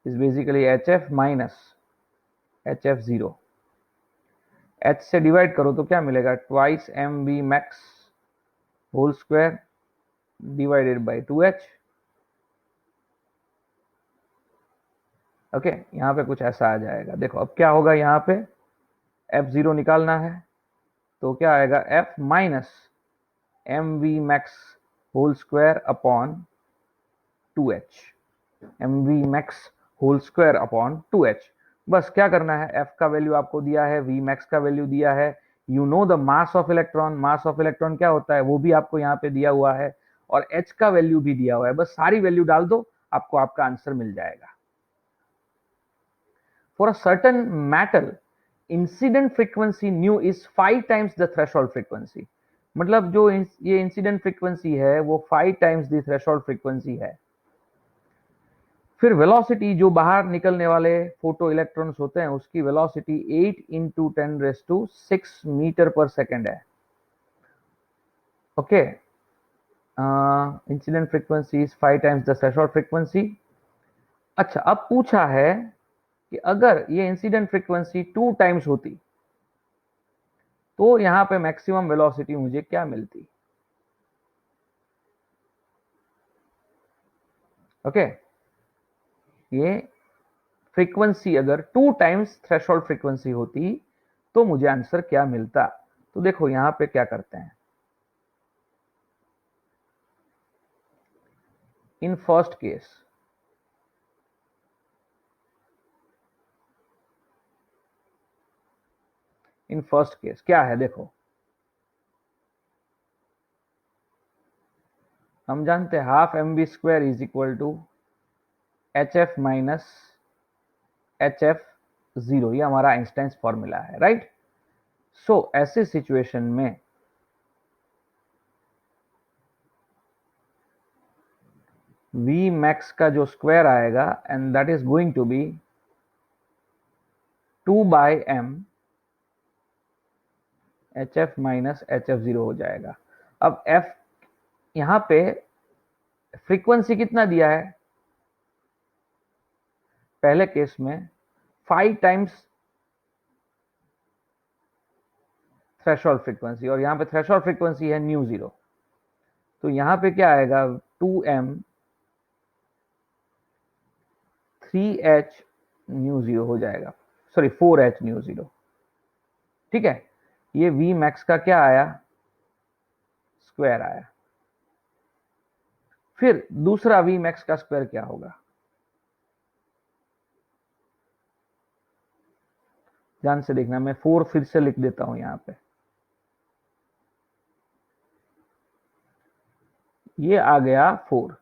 is basically h F minus h f zero. H से डिवाइड करो तो क्या मिलेगा, twice m v max whole square divided by 2h। Okay, यहाँ पे कुछ ऐसा आ जाएगा। देखो अब क्या होगा, यहाँ पे f0 निकालना है तो क्या आएगा, f minus m v max whole square upon 2h। M v max whole square upon 2h। बस क्या करना है, f का वैल्यू आपको दिया है, v मैक्स का वैल्यू दिया है, you know the mass of electron. Mass of electron क्या होता है वो भी आपको यहाँ पे दिया हुआ है, और h का वैल्यू भी दिया हुआ है। बस सारी वैल्यू डाल दो, आपको आपका आंसर मिल जाएगा। For a certain metal, incident frequency nu is 5 times the threshold frequency। मतलब जो ये इंसिडेंट फ्रीक्वेंसी है वो 5 टाइम्स द थ्रेशोल्ड फ्रीक्वेंसी है। फिर वेलोसिटी जो बाहर निकलने वाले फोटो इलेक्ट्रॉन्स होते हैं उसकी वेलोसिटी 8 इंटू 10⁻6 मीटर पर सेकेंड है। Okay, incident frequency is 5 times the threshold frequency. अच्छा, अब पूछा है कि अगर ये इंसिडेंट फ्रीक्वेंसी 2 टाइम्स होती तो यहां पे मैक्सिमम वेलोसिटी मुझे क्या मिलती। ओके, ये फ्रीक्वेंसी अगर 2 टाइम्स थ्रेशोल्ड फ्रीक्वेंसी होती तो मुझे आंसर क्या मिलता। तो देखो यहां पे क्या करते हैं, इन फर्स्ट केस क्या है, देखो हम जानते हैं half m B square is equal to H F minus h f zero. ये हमारा आइंस्टाइन फॉर्मूला है, राइट। सो ऐसे सिचुएशन में वी मैक्स का जो स्क्वायर आएगा and that is going to be 2/m h F minus h f zero हो जाएगा। अब f यहां पे फ्रीक्वेंसी कितना दिया है, पहले केस में 5 टाइम्स थ्रेशोल्ड फ्रीक्वेंसी, और यहां पे थ्रेशोल्ड फ्रीक्वेंसी है न्यू जीरो। तो यहां पे क्या आएगा, 2m 3h न्यू जीरो हो जाएगा, सॉरी 4h न्यू जीरो। ठीक है, ये v मैक्स का क्या आया, स्क्वायर आया। फिर दूसरा v मैक्स का स्क्वायर क्या होगा, ध्यान से देखना, मैं 4 फिर से लिख देता हूं यहां पे। ये आ गया 4,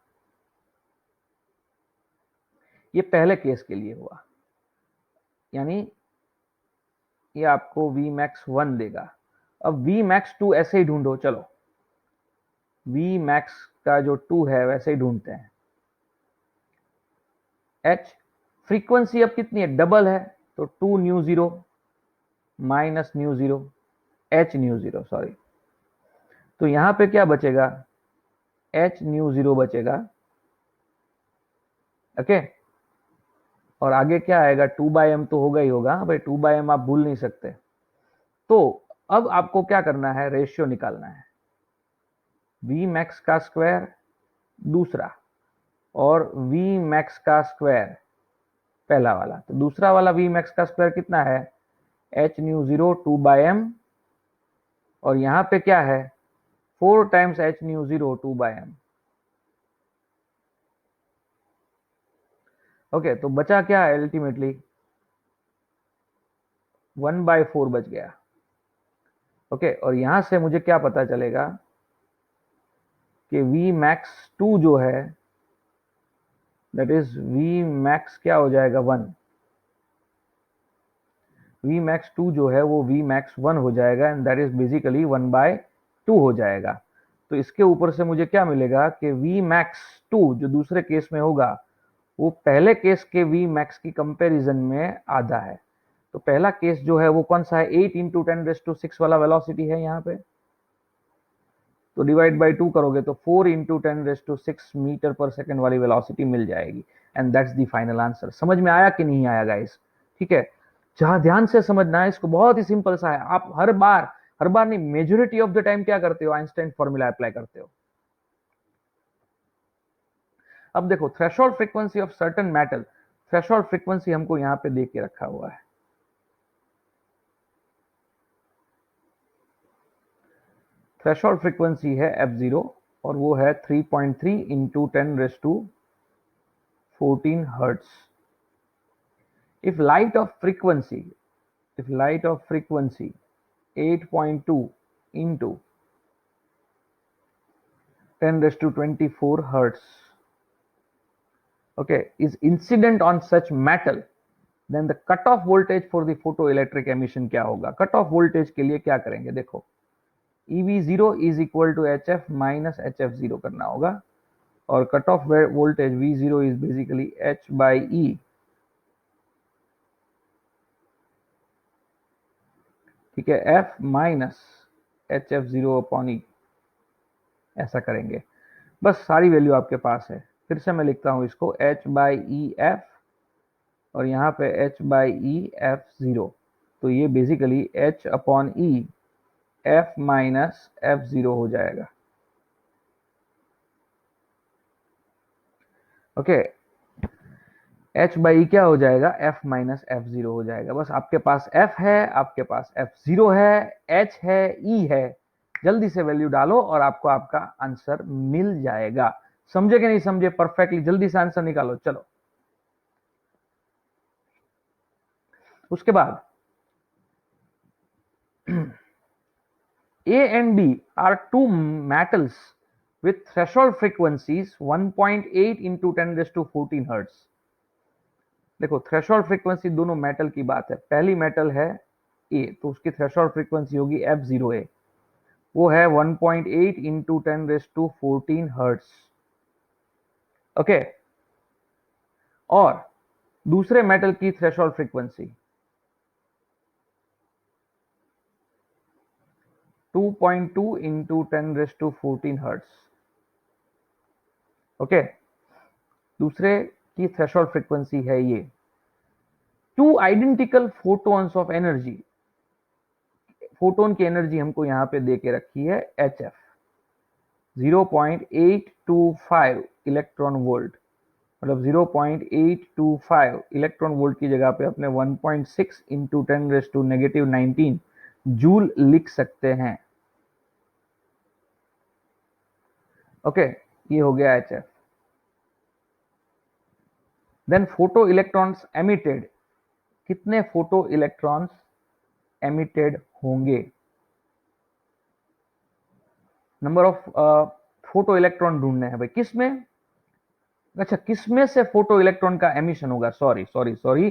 ये पहले केस के लिए हुआ, यानी ये आपको v मैक्स 1 देगा। अब v मैक्स 2 ऐसे ही ढूंढो। चलो वी मैक्स का जो 2 है वैसे ही ढूंढते हैं। एच फ्रीक्वेंसी अब कितनी है, डबल है, तो 2 mu zero minus mu zero, H nu zero sorry, तो यहां पे क्या बचेगा, एच न्यू जीरो बचेगा। ओके, और आगे क्या आएगा, 2/m तो होगा ही होगा भाई, 2/m आप भूल नहीं सकते। तो अब आपको क्या करना है, रेशियो निकालना है, वी मैक्स का स्क्वायर दूसरा और वी मैक्स का स्क्वायर पहला वाला, तो दूसरा वाला वी मैक्स का स्क्वायर कितना है, एच न्यू जीरो 2/m, और यहां पे क्या है, 4 times H nu zero 2/m। Okay, तो बचा क्या है अल्टीमेटली, 1/4 बच गया। ओके, और यहां से मुझे क्या पता चलेगा कि वी मैक्स 2 जो है, दैट इज वी मैक्स क्या हो जाएगा, 1, वी मैक्स 2 जो है वो वी मैक्स 1 हो जाएगा, एंड दैट इज बेसिकली 1/2 हो जाएगा। तो इसके ऊपर से मुझे क्या मिलेगा कि वी मैक्स 2 जो दूसरे केस में होगा वो पहले केस के वी मैक्स की कंपैरिजन में आधा है। तो पहला केस जो है वो कौन सा है, 8 इंटू 10⁻⁶ वाला वेलोसिटी है यहाँ पे, तो डिवाइड बाई 2 करोगे तो 4 इंटू 10⁻⁶ मीटर पर सेकेंड वाली वेलोसिटी मिल जाएगी, and that's the final answer. समझ में आया कि नहीं आया गाइस, ठीक है, जहां ध्यान से समझना है इसको, बहुत ही सिंपल सा है। आप हर बार नहीं, मेजोरिटी ऑफ द टाइम क्या करते हो, आइंस्टाइन फॉर्मूला अप्लाई करते हो। अब देखो, threshold frequency of certain metal, threshold frequency हमको यहां पे देख के रखा हुआ है, थ्रेशोल्ड फ्रीक्वेंसी है F0 और वो है 3.3 into 10⁻14 hertz. if light of frequency if light of frequency 8.2 into 10⁻24 hertz, okay, is incident on such metal, then the cutoff voltage for the photoelectric emission क्या होगा। cutoff voltage के लिए क्या करेंगे, देखो EV0 is equal to HF minus HF0 करना होगा, और cutoff voltage V0 is basically H by E, ठीक है, F minus HF0 upon E, ऐसा करेंगे। बस सारी वैल्यू आपके पास है, फिर से मैं लिखता हूं इसको, H बाई ई एफ और यहाँ पे H बाई ई F0, तो ये basically H upon E F minus F0 हो जाएगा। ओके, H बाई क्या हो जाएगा, F माइनस F0 हो जाएगा। बस आपके पास F है, आपके पास F0 है, H है, E है, जल्दी से वैल्यू डालो और आपको आपका आंसर मिल जाएगा। समझे कि नहीं समझे परफेक्टली, जल्दी से आंसर निकालो। चलो, उसके बाद A and B are two metals with threshold frequencies 1.8 into 10⁻14 hertz। देखो, थ्रेशोल्ड फ्रीक्वेंसी दोनों मेटल की बात है, पहली मेटल है ए, तो उसकी थ्रेशोल्ड फ्रीक्वेंसी होगी F0A, वो है 1.8 इंटू 10⁻14 हर्ट्स। ओके, और दूसरे मेटल की threshold frequency 2.2 into 10⁻14 hertz. Okay, दूसरे की थ्रेशोल्ड फ्रीक्वेंसी है ये। Two identical photons of energy, photon की एनर्जी हमको यहां पे दे के रखी है HF 0.825 इलेक्ट्रॉन वोल्ट, मतलब 0.825 इलेक्ट्रॉन वोल्ट की जगह पे अपने 1.6 इंटू 10⁻⁻19 जूल लिख सकते हैं। ओके, ये हो गया HF। Then photo electrons emitted, कितने फोटो इलेक्ट्रॉन्स एमिटेड होंगे, नंबर ऑफ फोटो इलेक्ट्रॉन ढूंढने हैं भाई, किसमें, अच्छा किसमें से फोटो इलेक्ट्रॉन का एमिशन होगा, sorry sorry sorry,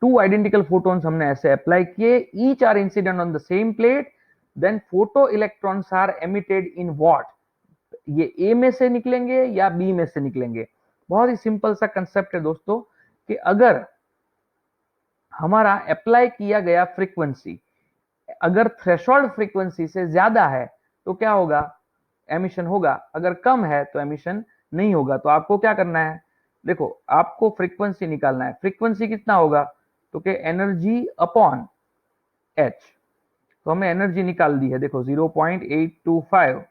two identical photons हमने ऐसे अप्लाई किए, each are incident on the same plate, then photo electrons are emitted in what, ये ए में से निकलेंगे या बी में से निकलेंगे। बहुत ही सिंपल सा कंसेप्ट है दोस्तों कि अगर हमारा अप्लाई किया गया फ्रीक्वेंसी अगर थ्रेशोल्ड फ्रीक्वेंसी से ज्यादा है तो क्या होगा, एमिशन होगा, अगर कम है तो एमिशन नहीं होगा। तो आपको क्या करना है, देखो आपको फ्रीक्वेंसी निकालना है। फ्रीक्वेंसी कितना होगा, तो कि एनर्जी अपॉन एच। तो हमने एनर्जी निकाल दी है, देखो 0.825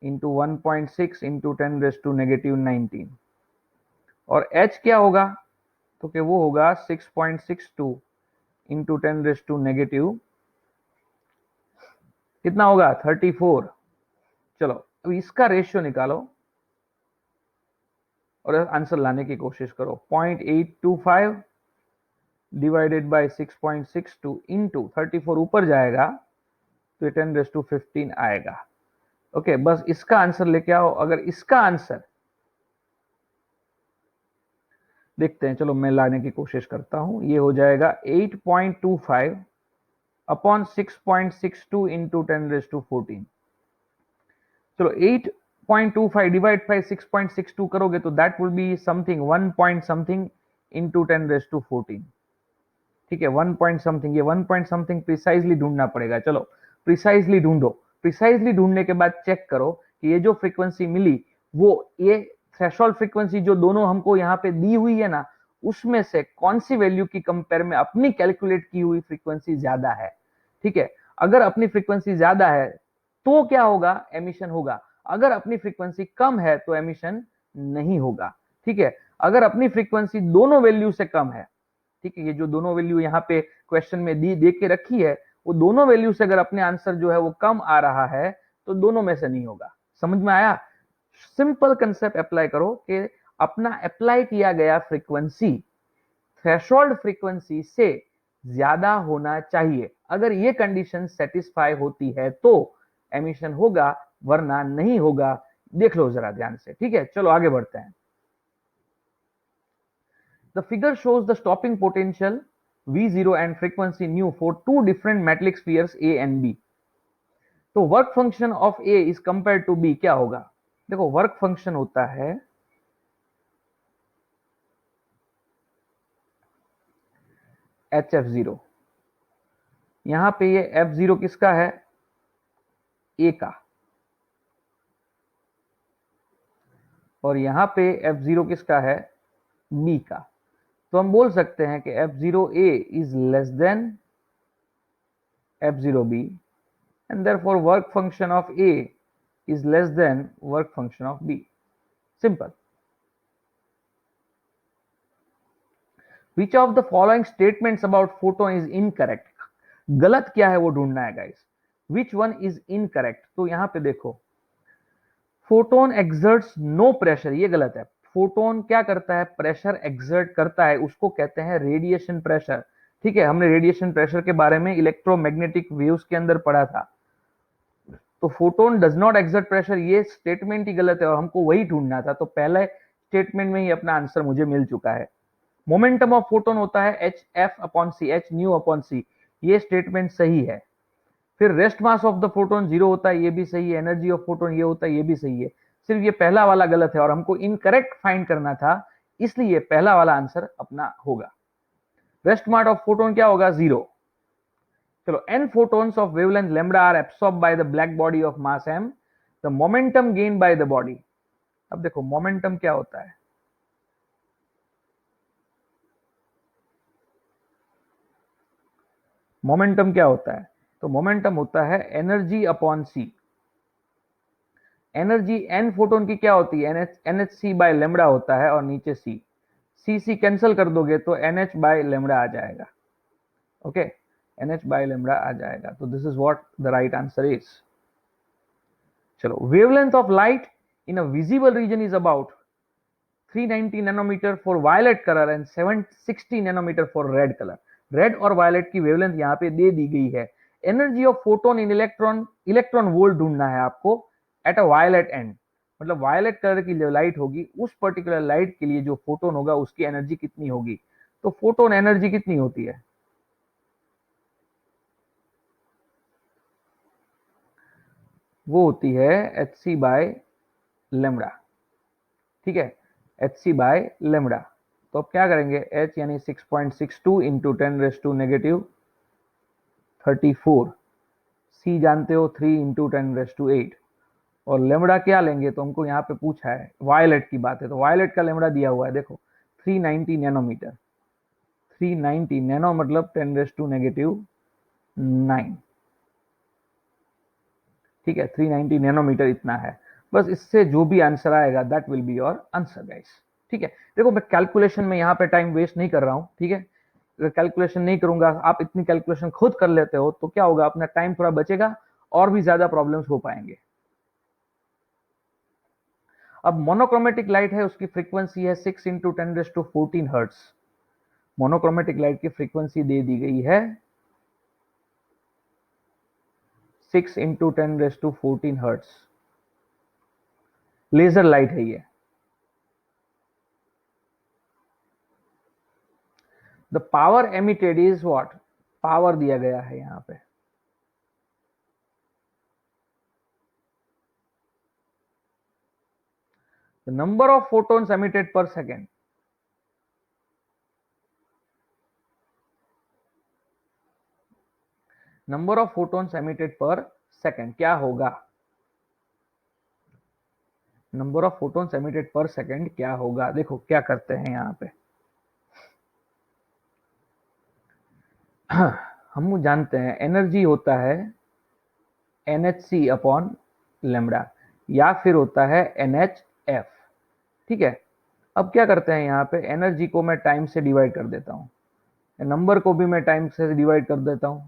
इंटू 1.6 इंटू 10⁻⁻19 और एच क्या होगा, तो कि वो होगा 6.62 इंटू 10⁻⁻, कितना होगा 34। चलो अब इसका रेशियो निकालो और आंसर लाने की कोशिश करो। 0.825 डिवाइडेड बाय 6.62 इंटू 34 ऊपर जाएगा तो 10⁻15 आएगा। ओके, बस इसका आंसर लेके आओ। अगर इसका आंसर देखते हैं, चलो मैं लाने की कोशिश करता हूं। ये हो जाएगा 8.25 अपॉन 6.62 इंटू 10⁻14। चलो 8.25 डिवाइड बाय 6.62 करोगे तो that will be something 1 point something into 10⁻14। ठीक है, 1 पॉइंट समथिंग, ये 1 पॉइंट समथिंग प्रिसाइजली ढूंढना पड़ेगा। चलो प्रिसाइजली ढूंढो। प्रिसाइजली ढूंढने के बाद चेक करो कि ये जो फ्रीक्वेंसी मिली वो ये थ्रेशोल्ड फ्रीक्वेंसी जो दोनों हमको यहाँ पे दी हुई है ना, उसमें से कौन सी वैल्यू की कंपेयर में अपनी कैलकुलेट की हुई फ्रीक्वेंसी ज्यादा है। ठीक है, अगर अपनी फ्रीक्वेंसी ज्यादा है तो क्या होगा, एमिशन होगा। अगर अपनी फ्रीक्वेंसी कम है तो एमिशन नहीं होगा। ठीक है, अगर अपनी फ्रीक्वेंसी दोनों वैल्यू से कम है, ठीक है, ये जो दोनों वैल्यू यहाँ पे क्वेश्चन में दी दे के रखी है, वो दोनों वैल्यू से अगर अपने आंसर जो है वो कम आ रहा है तो दोनों में से नहीं होगा। समझ में आया? सिंपल कंसेप्ट अप्लाई करो कि अपना अप्लाई किया गया फ्रीक्वेंसी थ्रेशोल्ड फ्रीक्वेंसी से ज्यादा होना चाहिए। अगर ये कंडीशन सेटिस्फाई होती है तो एमिशन होगा, वरना नहीं होगा। देख लो जरा ध्यान से। ठीक है, चलो आगे बढ़ते हैं। The figure shows the stopping potential V0 and frequency nu for two different metallic spheres A and B. तो work function of A is compare to B क्या होगा? देखो वर्क फंक्शन होता है HF0। यहां पे ये F0 किसका है? A का। और यहां पे F0 किसका है? B का। तो हम बोल सकते हैं कि F0A is less than F0B and therefore work function of A is less than work function of B. Simple. Which of the following statements about photon is incorrect? गलत क्या है वो ढूंढना है guys. Which one is incorrect? तो यहां पे देखो, फोटोन एक्सर्ट्स नो प्रेशर, ये गलत है। फोटोन क्या करता है? प्रेशर एक्सर्ट करता है, उसको कहते हैं रेडिएशन प्रेशर। ठीक है, हमने रेडिएशन प्रेशर के बारे में इलेक्ट्रोमैग्नेटिक वेव्स के अंदर पढ़ा था। तो photon does not exert pressure, ये स्टेटमेंट ही गलत है और हमको वही ढूंढना था। तो पहले स्टेटमेंट में ही अपना आंसर मुझे मिल चुका है। मोमेंटम ऑफ फोटोन होता है एच एफ अपॉन सी, एच न्यू अपॉन सी, ये स्टेटमेंट सही है। फिर rest mass of the photon 0 होता है, ये भी सही है। एनर्जी ऑफ फोटोन ये होता है, ये भी सही है। सिर्फ ये पहला वाला गलत है और हमको इनकरेक्ट फाइंड करना था, इसलिए पहला वाला आंसर अपना होगा। रेस्ट मास ऑफ फोटोन क्या होगा? 0। चलो, n photons of wavelength lambda are absorbed by the black body of mass m, the momentum gained by the body। अब देखो मोमेंटम क्या होता है? मोमेंटम क्या होता है? तो मोमेंटम होता है एनर्जी अपॉन सी। एनर्जी एन फोटोन की क्या होती है? एनएच सी बाय लेमड़ा होता है और नीचे सी। सी सी कैंसिल कर दोगे तो एनएच बाय लेमड़ा आ जाएगा। ओके, एनएच बाय लेमड़ा आ जाएगा। तो this is what the right answer is. चलो, wavelength of light in a visible region is about 390 nanometer for violet colour and 760 nanometer for red colour. Red और violet की wavelength यहाँ पे दे दी गई है। Energy of photon in electron, electron volt ढूंढना है आपको एट अ वायलेट एंड। मतलब वायलेट कलर की जो लाइट होगी उस पर्टिकुलर लाइट के लिए जो फोटोन होगा उसकी एनर्जी कितनी होगी। तो फोटोन एनर्जी कितनी होती है? वो होती है एच सी बाय लेमड़ा, ठीक है, एच सी बाय लेमड़ा। तो अब क्या करेंगे, h यानी 6.62 इंटू 10⁻⁻34, c जानते हो 3 इंटू 10⁻8, और लेमड़ा क्या लेंगे, तो हमको यहाँ पे पूछा है वायलेट की बात है, तो वायलेट का लेमड़ा दिया हुआ है, देखो 390 नैनोमीटर। 390 नैनो मतलब 10⁻⁹9, ठीक है, 390 नैनोमीटर इतना है। बस इससे जो भी आंसर आएगा that will be your answer guys, ठीक है। देखो मैं कैलकुलेशन में यहाँ पे टाइम वेस्ट नहीं कर रहा हूँ, ठीक है। अगर कैलकुलेशन नहीं करूंगा, आप इतनी कैलकुलेशन खुद कर लेते हो, तो क्या होगा, अपना टाइम थोड़ा बचेगा और भी ज्यादा प्रॉब्लम्स हो पाएंगे। अब मोनोक्रोमेटिक लाइट है, उसकी फ्रीक्वेंसी है 6 इंटू 10⁻14 हर्ट्स। मोनोक्रोमेटिक लाइट की फ्रीक्वेंसी दे दी गई है 6 इंटू 10⁻14 हर्ट्स। लेजर लाइट है ये। The power emitted is what, power दिया गया है यहां पे, the number of photons emitted per second. Number of photons emitted per second क्या होगा, number of photons emitted per second क्या होगा। देखो क्या करते हैं यहां पे, हम जानते हैं एनर्जी होता है NHc अपॉन लेमड़ा, या फिर होता है NHF, ठीक है। अब क्या करते हैं यहाँ पे, एनर्जी को मैं टाइम से डिवाइड कर देता हूं, नंबर को भी मैं टाइम से डिवाइड कर देता हूं।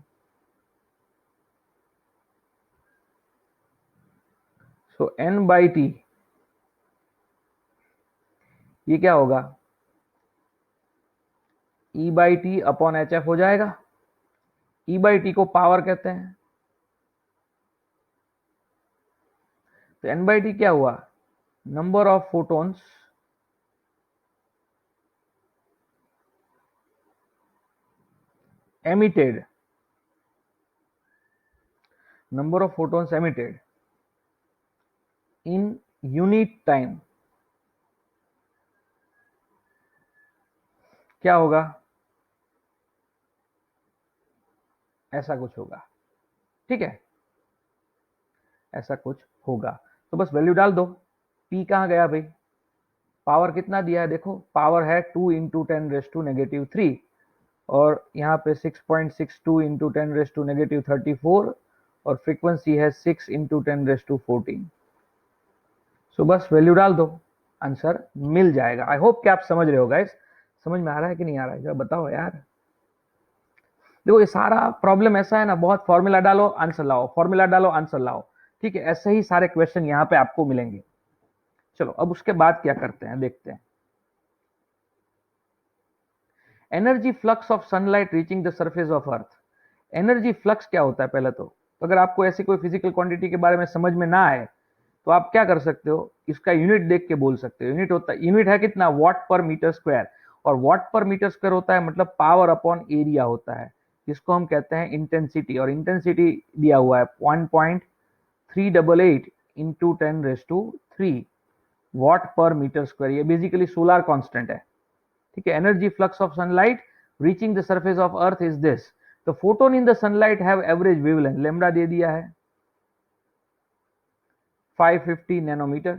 सो N बाई टी, ये क्या होगा, E by T upon HF हो जाएगा। E बाई टी को पावर कहते हैं, तो N बाई टी क्या हुआ, number of photons emitted, number of photons emitted in unit time, क्या होगा, ऐसा कुछ होगा, ठीक है, ऐसा कुछ होगा। तो बस वैल्यू डाल दो, P कहां गया भाई, पावर कितना दिया है, देखो पावर है 2 इंटू 10⁻⁻³ और यहाँ पे 6.62 इंटू 10⁻⁻34 और फ्रीक्वेंसी है 6 इंटू 10⁻14। सो बस वैल्यू डाल दो, आंसर मिल जाएगा। आई होप कि आप समझ रहे हो गाइस, समझ में आ रहा है कि नहीं आ रहा है, जरा बताओ यार। देखो ये सारा प्रॉब्लम ऐसा है ना, बहुत फॉर्मूला डालो आंसर लाओ, फॉर्मूला डालो आंसर लाओ, ठीक है, ऐसे ही सारे क्वेश्चन यहाँ पे आपको मिलेंगे। चलो अब उसके बाद क्या करते हैं देखते हैं। Energy flux of sunlight reaching the surface of earth. Energy flux क्या होता है पहले तो अगर आपको ऐसी कोई फिजिकल क्वांटिटी के बारे में समझ में ना आए, तो आप क्या कर सकते हो, इसका यूनिट देख के बोल सकते हो। यूनिट होता है, यूनिट है कितना, वॉट पर मीटर स्क्वायर, और वॉट पर मीटर स्क्वायर होता है मतलब पावर अपॉन एरिया होता है, जिसको हम कहते हैं इंटेंसिटी, और इंटेंसिटी दिया हुआ है 1.388 into 10⁻³ watt per metre square. ये बेसिकली सोलर कांस्टेंट है, ठीक है। Energy flux of sunlight reaching the surface of earth is this, the photon in the sunlight have average wavelength, lambda दे दिया है 550 नैनोमीटर,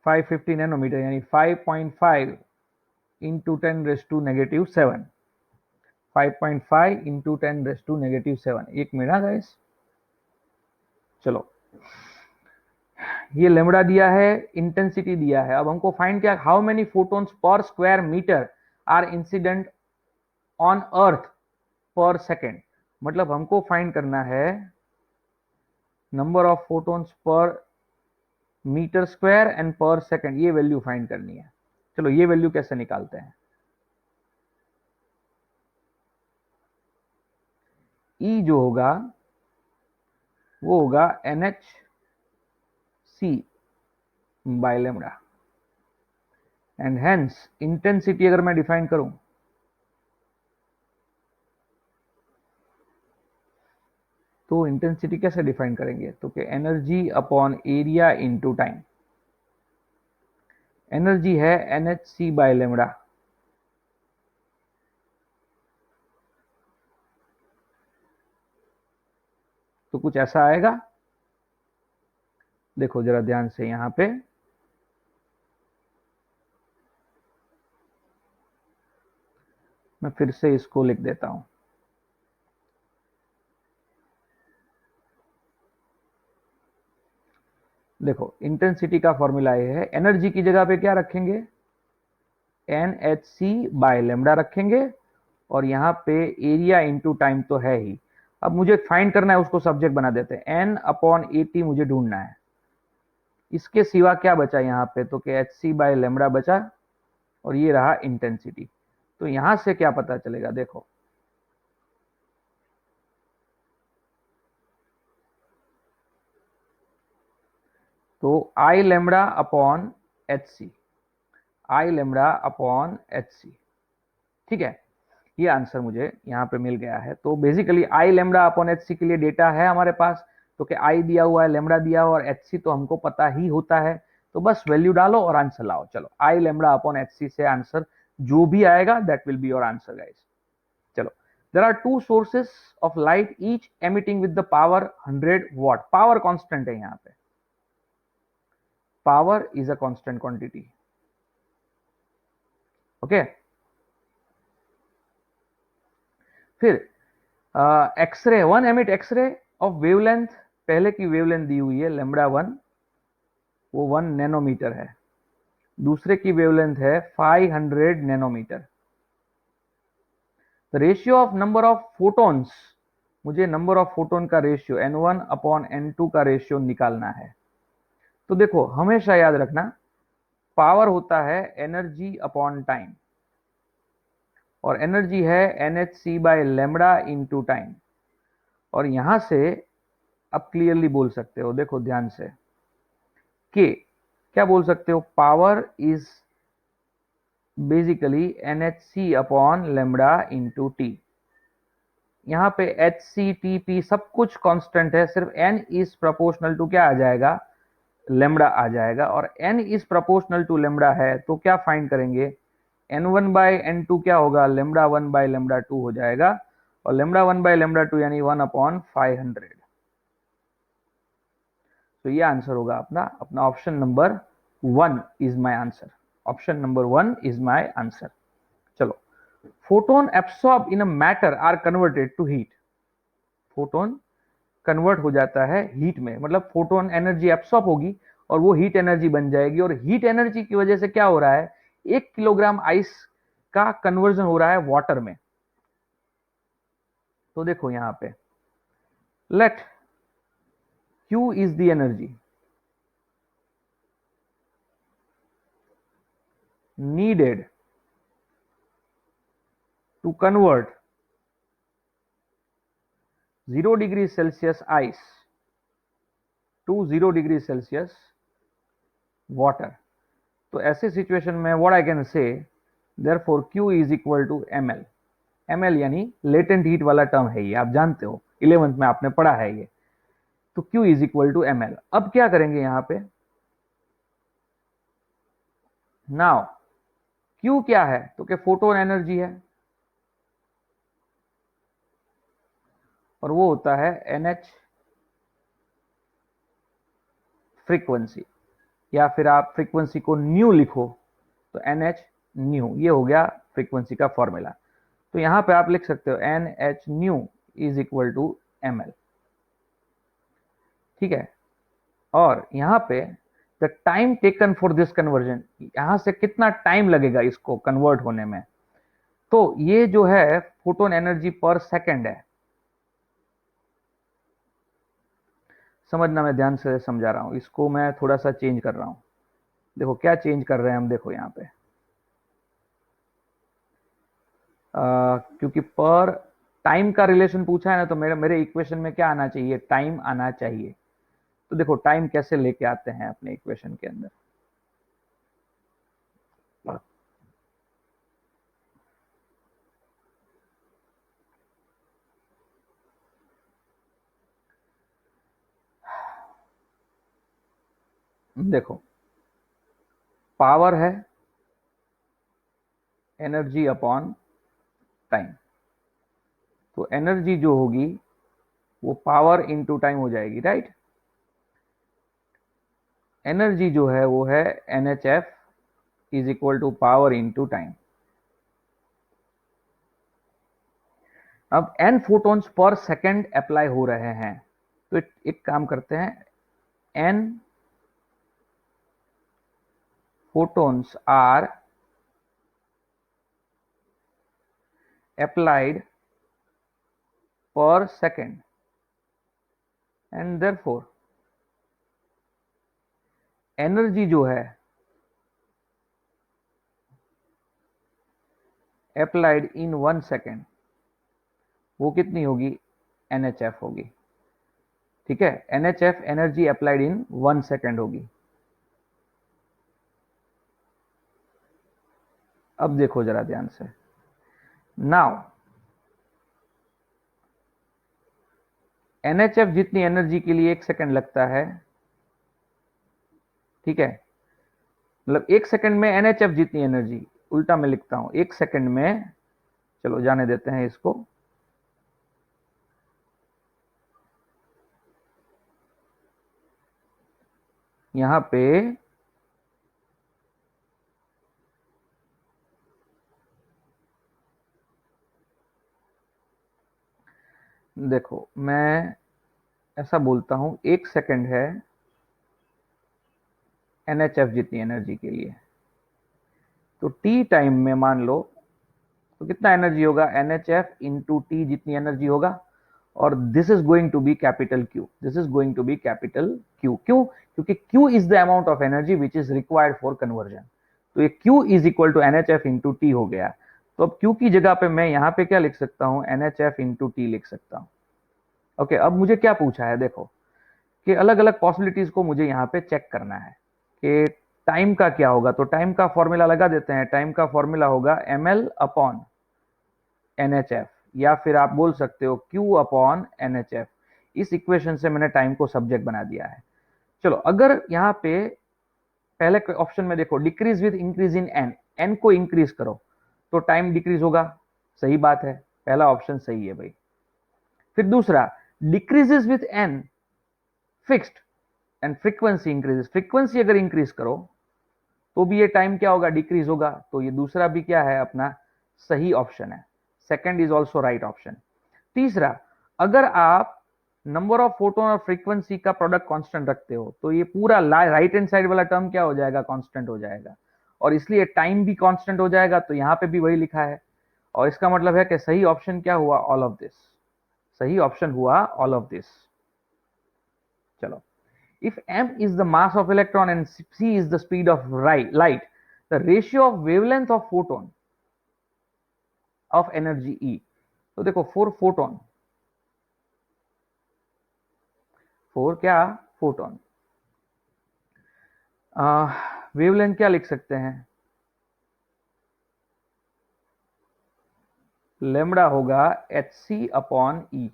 550 नैनोमीटर यानी 5.5 इंटू 10⁻⁻7, 5.5 इंटू 10⁻⁻7। एक minute guys, चलो ये लेमड़ा दिया है, इंटेंसिटी दिया है, अब हमको फाइंड क्या, how many photons per square metre are incident on earth per second. मतलब हमको फाइंड करना है number of photons per metre square and per second, ये वैल्यू फाइंड करनी है। चलो ये वैल्यू कैसे निकालते हैं, ई जो होगा वो होगा NHc by lambda, and hence intensity अगर मैं डिफाइन करूं, तो इंटेंसिटी कैसे डिफाइन करेंगे, तो कि energy upon area into time. Energy है NhC बाय लेमड़ा, तो कुछ ऐसा आएगा। देखो जरा ध्यान से यहां पे, मैं फिर से इसको लिख देता हूं। देखो इंटेंसिटी का फॉर्मूला ये है, एनर्जी की जगह पे क्या रखेंगे, NhC बाय लेमड़ा रखेंगे, और यहाँ पे एरिया इंटू टाइम तो है ही। अब मुझे फाइंड करना है, उसको सब्जेक्ट बना देते हैं, N/AT मुझे ढूंढना है। इसके सिवा क्या बचा यहाँ पे, तो कि HC बाय लेमड़ा बचा, और ये रहा इंटेंसिटी। तो यहां से क्या पता चलेगा, देखो तो I lambda upon HC, I lambda upon HC, ठीक है। ये आंसर मुझे यहाँ पे मिल गया है। तो basically I lambda upon h c के लिए डेटा है हमारे पास, तो कि आई दिया हुआ है, लेमड़ा दिया हुआ, और एच सी तो हमको पता ही होता है। तो बस वैल्यू डालो और आंसर लाओ। चलो I lambda upon h c से आंसर जो भी आएगा that will be your answer guys. चलो, there are two sources of light each emitting with the power 100 watt. Power constant है यहाँ पे, power is a constant quantity, okay. फिर x-ray, one emit x-ray of wavelength, पहले की wavelength दी हुई है λ1, वो 1 नैनोमीटर है। दूसरे की वेवलेंथ है 500 nanometre. The ratio of number of photons, मुझे नंबर ऑफ फोटोन का रेशियो n1 अपॉन n2 का रेशियो निकालना है। तो देखो हमेशा याद रखना, पावर होता है एनर्जी अपॉन टाइम, और एनर्जी है NhC by lambda into time. और यहां से अब क्लियरली बोल सकते हो, देखो ध्यान से, कि क्या बोल सकते हो, power is basically NhC upon lambda into T. यहाँ पे HCTP सब कुछ कांस्टेंट है, सिर्फ n इज प्रोपोर्शनल टू क्या आ जाएगा, लेमड़ा आ जाएगा। और n is proportional to lambda है तो क्या फाइंड करेंगे, n1 बाय n2 क्या होगा, λ1 बाय λ2 हो जाएगा, और λ1 बाय λ2 यानी 1 अपॉन 500। तो ये आंसर होगा अपना अपना option number 1 is my answer. Option number 1 is my answer. चलो, photon absorb in a matter are converted to heat. Photon convert हो जाता है हीट में, मतलब फोटोन एनर्जी एब्सॉर्ब होगी और वो हीट एनर्जी बन जाएगी। और हीट एनर्जी की वजह से क्या हो रहा है, 1 किलोग्राम आइस का कन्वर्जन हो रहा है वाटर में। तो देखो यहां पे, let Q is the energy needed to convert 0 degree Celsius ice to 0 degree Celsius water. तो ऐसे सिचुएशन में what I can say, therefore Q is equal to ml। ml यानी लेटेंट हीट वाला टर्म है, ये आप जानते हो, 11th में आपने पढ़ा है ये। तो Q is equal to ml। अब क्या करेंगे यहां पे, नाउ Q क्या है, तो क्या फोटोन एनर्जी है, और वो होता है NH फ्रीक्वेंसी, या फिर आप फ्रीक्वेंसी को न्यू लिखो तो NH न्यू, ये हो गया फ्रीक्वेंसी का फॉर्मूला। तो यहां पे आप लिख सकते हो NH nu is equal to ml, ठीक है। और यहां पे the time taken for this conversion, यहां से कितना टाइम लगेगा इसको कन्वर्ट होने में, तो ये जो है फोटोन एनर्जी पर सेकेंड है। समझना, मैं ध्यान से समझा रहा हूं, इसको मैं थोड़ा सा चेंज कर रहा हूं। देखो क्या चेंज कर रहे हैं हम, देखो यहाँ पे क्योंकि पर टाइम का रिलेशन पूछा है ना, तो मेरे मेरे इक्वेशन में क्या आना चाहिए, टाइम आना चाहिए। तो देखो टाइम कैसे लेके आते हैं अपने इक्वेशन के अंदर, देखो, पावर है एनर्जी अपॉन टाइम, तो एनर्जी जो होगी वो पावर इनटू टाइम हो जाएगी, राइट। एनर्जी जो है वो है NHF is equal to power into time. अब n photons per second apply हो रहे हैं, तो एक काम करते हैं, n photons are applied per second and therefore energy जो है अप्लाइड इन 1 सेकेंड वो कितनी होगी, NHF होगी। ठीक है, NHF energy applied in 1 second होगी। अब देखो जरा ध्यान से, नाउ NHF जितनी एनर्जी के लिए 1 सेकेंड लगता है, ठीक है, मतलब 1 सेकेंड में NHF जितनी एनर्जी, उल्टा मैं लिखता हूं, 1 सेकेंड में, चलो जाने देते हैं इसको, यहां पे देखो मैं ऐसा बोलता हूं, 1 सेकेंड है NHF जितनी एनर्जी के लिए, तो T टाइम में मान लो तो कितना एनर्जी होगा, NHF इंटू टी जितनी एनर्जी होगा, और this is going to be capital Q, this is going to be capital Q। क्यों, क्योंकि Q is the amount of energy which is required for conversion, तो ये Q is equal to NHF into t हो गया। तो अब Q की जगह पे मैं यहां पे क्या लिख सकता हूं, NHF इंटू टी लिख सकता हूं। ओके, अब मुझे क्या पूछा है, देखो कि अलग अलग पॉसिबिलिटीज को मुझे यहाँ पे चेक करना है कि टाइम का क्या होगा, तो टाइम का फॉर्मूला लगा देते हैं। टाइम का फॉर्मूला होगा ml अपॉन NHF, या फिर आप बोल सकते हो Q अपॉन NHF। इस इक्वेशन से मैंने टाइम को सब्जेक्ट बना दिया है। चलो, अगर यहाँ पे पहले ऑप्शन में देखो, decrease with increase in n को इंक्रीज करो तो टाइम डिक्रीज होगा, सही बात है, पहला ऑप्शन सही है भाई। फिर दूसरा, decreases with n fixed and frequency increases, frequency अगर इंक्रीज करो तो भी ये टाइम क्या होगा, डिक्रीज होगा, तो ये दूसरा भी क्या है अपना सही ऑप्शन है, second is also right option. तीसरा, अगर आप नंबर ऑफ फोटोन और फ्रीक्वेंसी का प्रोडक्ट कांस्टेंट रखते हो तो ये पूरा राइट हैंड साइड वाला टर्म क्या हो जाएगा, कांस्टेंट हो जाएगा, और इसलिए टाइम भी कांस्टेंट हो जाएगा, तो यहां पे भी वही लिखा है, और इसका मतलब है कि सही ऑप्शन क्या हुआ, ऑल ऑफ दिस, सही ऑप्शन हुआ ऑल ऑफ दिस। चलो, if m is the mass of electron and c is the speed of light, the ratio of wavelength of photon of energy E, तो देखो 4 photon, 4 क्या, photon, wavelength क्या लिख सकते हैं, लेमडा होगा hc अपॉन ई,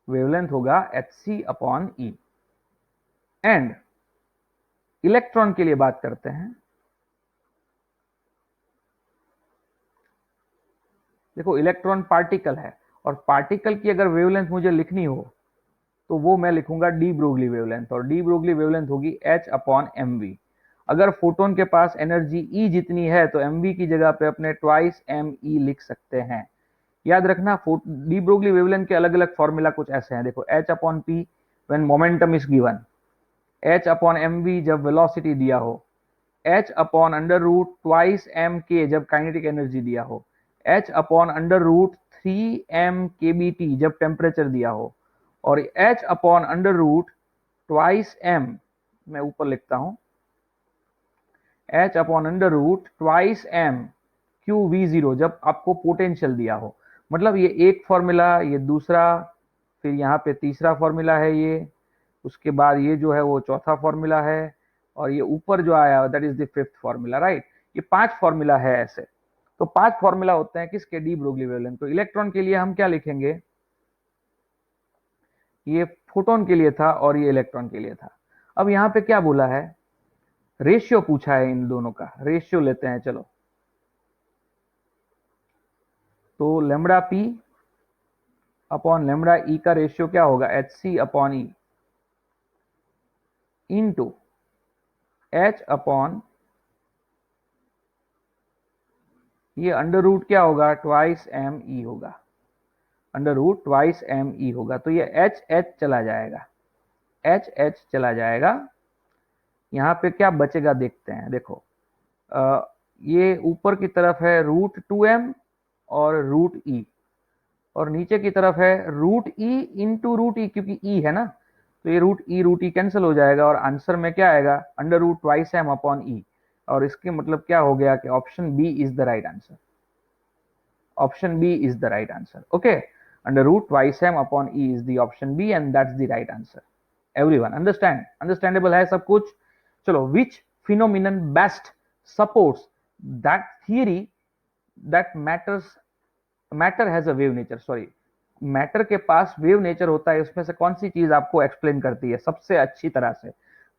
wavelength होगा hc upon E. And electron के लिए बात करते हैं, देखो इलेक्ट्रॉन पार्टिकल है, और पार्टिकल की अगर वेवलेंथ मुझे लिखनी हो तो वो मैं लिखूंगा डी ब्रोगली वेवलेंथ, और डी ब्रोगली वेवलेंथ होगी h अपॉन एम वी। अगर फोटोन के पास एनर्जी E जितनी है तो एम वी की जगह पे अपने ट्वाइस एम ई लिख सकते हैं। याद रखना, डी ब्रोगली वेवलेंथ के अलग अलग फॉर्मूला कुछ ऐसे हैं, देखो h upon p when momentum is given, h upon m v जब वेलोसिटी दिया हो, h upon under root twice m K जब काइनेटिक एनर्जी दिया हो, h upon under root 3m kBt जब टेम्परेचर दिया हो, और h upon under root twice m, मैं ऊपर लिखता हूं, h upon under root twice m QV0 जब आपको पोटेंशियल दिया हो। मतलब ये एक फॉर्मूला, ये दूसरा, फिर यहाँ पे तीसरा फॉर्मूला है ये, उसके बाद ये जो है वो चौथा फॉर्मूला है, और ये ऊपर जो आया that is the fifth formula, right. ये 5 फॉर्मूला है ऐसे, तो 5 फॉर्मूला होते हैं किसके, डी ब्रोगली वेवलेंथ। तो इलेक्ट्रॉन के लिए हम क्या लिखेंगे, ये फोटोन के लिए था और ये इलेक्ट्रॉन के लिए था। अब यहाँ पे क्या बोला है, रेशियो पूछा है, इन दोनों का रेशियो लेते हैं चलो। तो lambda p upon lambda E का रेशियो क्या होगा, H C upon E into h upon ये अंडर रूट क्या होगा, ट्वाइस एम ई होगा, under root twice M E होगा। तो ये एच एच चला जाएगा, एच एच चला जाएगा। यहां पे क्या बचेगा देखते हैं, देखो ये ऊपर की तरफ है रूट टू एम और रूट ई, और नीचे की तरफ है रूट ई इंटू रूट ई, क्योंकि ई है ना, तो ये रूट ई कैंसिल हो जाएगा और आंसर में क्या आएगा, under root twice m upon e. और इसके मतलब क्या हो गया कि option B is the right answer, option B is the right answer. Okay, under root twice m upon e is the option b and that's the right answer. Everyone understandable है सब कुछ। चलो, which phenomenon best supports that theory that matter has a wave nature, sorry, matter के पास wave nature होता है, उसमें से कौन सी चीज आपको एक्सप्लेन करती है सबसे अच्छी तरह से?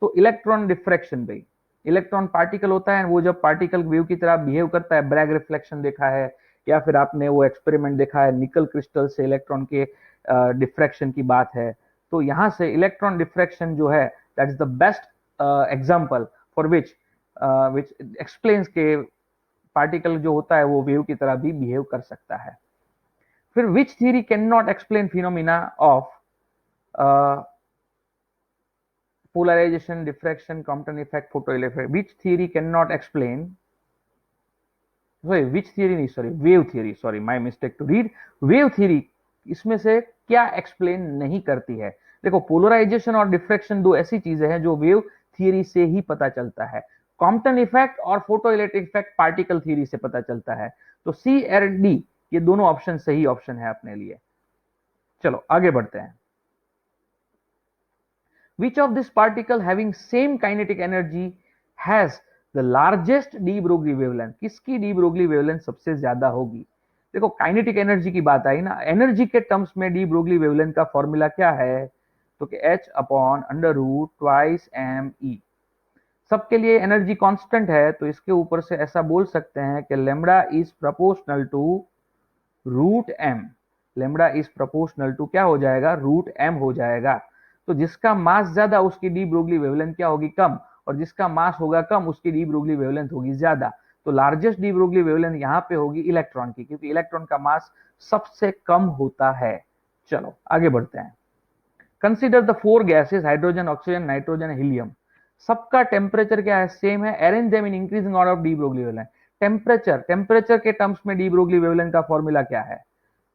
तो इलेक्ट्रॉन डिफ्रैक्शन भाई, इलेक्ट्रॉन पार्टिकल होता है, वो जब पार्टिकल वेव की तरह बिहेव करता है, ब्रैग रिफ्लेक्शन देखा है, या फिर आपने वो एक्सपेरिमेंट देखा है निकल क्रिस्टल से इलेक्ट्रॉन के डिफ्रैक्शन की बात है। तो यहां से इलेक्ट्रॉन डिफ्रैक्शन जो है that is the best example for which which explains के पार्टिकल जो होता है वो वेव की तरह भी बिहेव कर सकता है। फिर which theory can not explain phenomena of polarization, diffraction, Compton effect, photoelectric effect? Which theory cannot explain? Sorry, which theory नहीं, sorry, wave theory, sorry, my mistake to read. Wave theory इसमें से क्या explain नहीं करती है? देखो, polarisation और diffraction दो ऐसी चीजें हैं जो वेव थियरी से ही पता चलता है। कॉम्पटन इफेक्ट और photo electric effect particle theory से पता चलता है। तो सी और डी ये दोनों ऑप्शन सही ऑप्शन है अपने लिए। चलो आगे बढ़ते हैं। Which of this particle having same kinetic energy has the largest de Broglie wavelength? किसकी de Broglie wavelength सबसे ज्यादा होगी? देखो, काइनेटिक एनर्जी की बात आई ना, एनर्जी के टर्म्स में डी ब्रोगली वेवलेंथ का फॉर्मूला क्या है? तो कि h upon under root twice M E. सबके लिए एनर्जी कांस्टेंट है, तो इसके ऊपर से ऐसा बोल सकते हैं कि lambda is proportional to root m. Lambda is proportional to क्या हो जाएगा, रूट एम हो जाएगा। तो जिसका मास ज्यादा उसकी डी ब्रोगली वेवलेंथ क्या होगी, कम, और जिसका मास होगा कम उसकी डी ब्रोगली वेवलेंथ होगी ज्यादा। तो लार्जेस्ट डी ब्रोगली वेवलेंथ यहाँ पे होगी इलेक्ट्रॉन की, क्योंकि इलेक्ट्रॉन का मास सबसे कम होता है। चलो आगे बढ़ते हैं। Consider the four gases hydrogen, oxygen, nitrogen, helium. सबका टेम्परेचर क्या है, सेम है। Arrange them in increasing order of D Broglie wavelength. Temperature के टर्म्स में डी ब्रोगली वेवलेंथ का फॉर्मूला क्या है?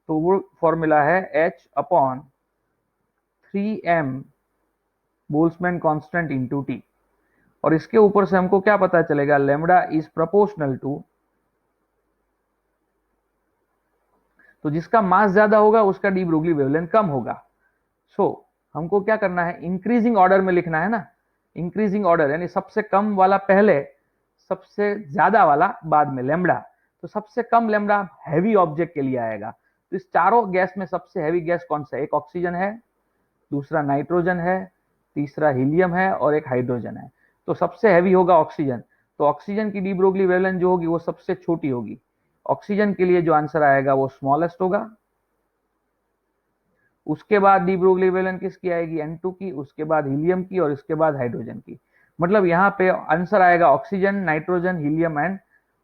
तो वो फॉर्मूला है H upon 3m Boltzmann constant into T. और इसके ऊपर से हमको क्या पता चलेगा, लेमड़ा इज प्रोपोर्शनल टू, तो जिसका मास ज्यादा होगा उसका डी ब्रोगली वेवलेंथ कम होगा। सो हमको क्या करना है, इंक्रीजिंग ऑर्डर में लिखना है ना, इंक्रीजिंग ऑर्डर यानी सबसे कम वाला पहले, सबसे ज्यादा वाला बाद में, लेमड़ा। तो सबसे कम लेमड़ा हैवी ऑब्जेक्ट के लिए आएगा। तो इस चारों गैस में सबसे हैवी गैस कौन सा है? एक ऑक्सीजन है, दूसरा नाइट्रोजन है, तीसरा हीलियम है और एक हाइड्रोजन है। तो सबसे हैवी होगा ऑक्सीजन। तो ऑक्सीजन की डी ब्रोगली वेवलेंथ जो होगी वो सबसे छोटी होगी। ऑक्सीजन के लिए जो आंसर आएगा वो स्मॉलेस्ट होगा। उसके बाद डी ब्रोगली वेवलेंथ किसकी आएगी, N2 की, उसके बाद हीलियम की और इसके बाद हाइड्रोजन की। मतलब यहाँ पे आंसर आएगा oxygen, nitrogen, helium and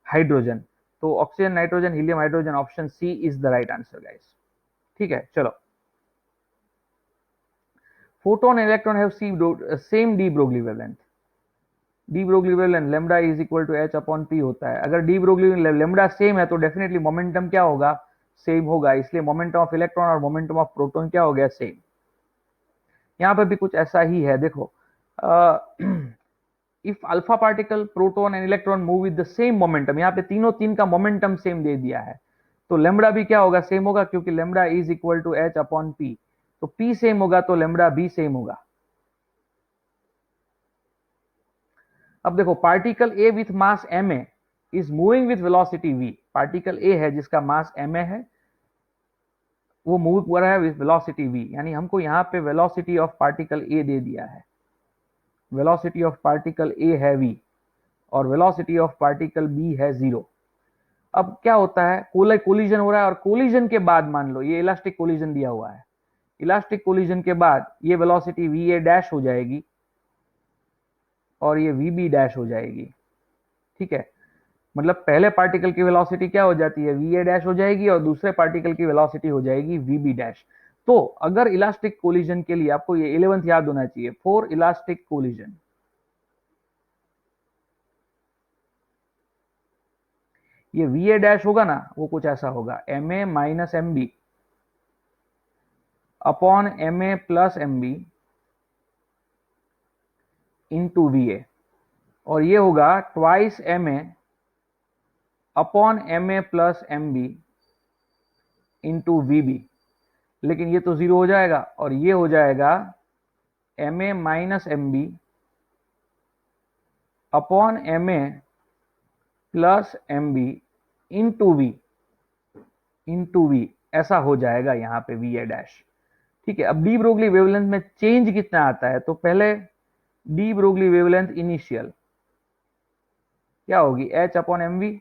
hydrogen. तो oxygen, nitrogen, helium, hydrogen, option c is the right answer guys. ठीक है, चलो। Photon and electron have same de Broglie wavelength. De Broglie wavelength lambda is equal to h upon p होता है। अगर de Broglie lambda same है तो definitely momentum क्या होगा, सेम होगा। इसलिए मोमेंटम ऑफ इलेक्ट्रॉन और मोमेंटम ऑफ प्रोटॉन क्या हो गया, सेम। यहाँ पर भी कुछ ऐसा ही है, देखो, if alpha particle, proton and electron move with the same momentum, यहाँ पे तीनों तीन का मोमेंटम सेम दे दिया है, तो लेमडा भी क्या होगा, सेम होगा, क्योंकि lambda is equal to h upon p. तो पी सेम होगा तो लेमडा भी सेम होगा। अब देखो, particle A with mass m A is moving with velocity v. Particle A है जिसका मास एम ए है, वो मूव कर रहा है विथ वेलोसिटी वी, यानी हमको यहाँ पे वेलोसिटी ऑफ पार्टिकल ए दे दिया है। वेलोसिटी ऑफ पार्टिकल ए है v और वेलोसिटी ऑफ पार्टिकल बी है 0। अब क्या होता है, कोलिजन हो रहा है और कोलिजन के बाद मान लो ये इलास्टिक कोलिजन दिया हुआ है, इलास्टिक कोलिजन के बाद ये वेलोसिटी वी ए डैश हो जाएगी और ये वी बी डैश हो जाएगी। ठीक है, मतलब पहले पार्टिकल की वेलोसिटी क्या हो जाती है, वी ए डैश हो जाएगी और दूसरे पार्टिकल की वेलोसिटी हो जाएगी वी बी डैश। तो अगर इलास्टिक कोलिजन के लिए आपको ये 11th याद होना चाहिए, फॉर इलास्टिक कोलिजन ये वी ए डैश होगा ना, वो कुछ ऐसा होगा m A minus M B upon M A plus M B into v A, और ये होगा twice m A upon M A plus M B into v B. लेकिन ये तो जीरो हो जाएगा और ये हो जाएगा m A minus M B upon M A plus M B into v ऐसा हो जाएगा यहाँ पे वी ए डैश। ठीक है, अब डी ब्रोगली वेवलेंथ में चेंज कितना आता है, तो पहले डी ब्रोगली वेवलेंथ इनिशियल क्या होगी, h upon m v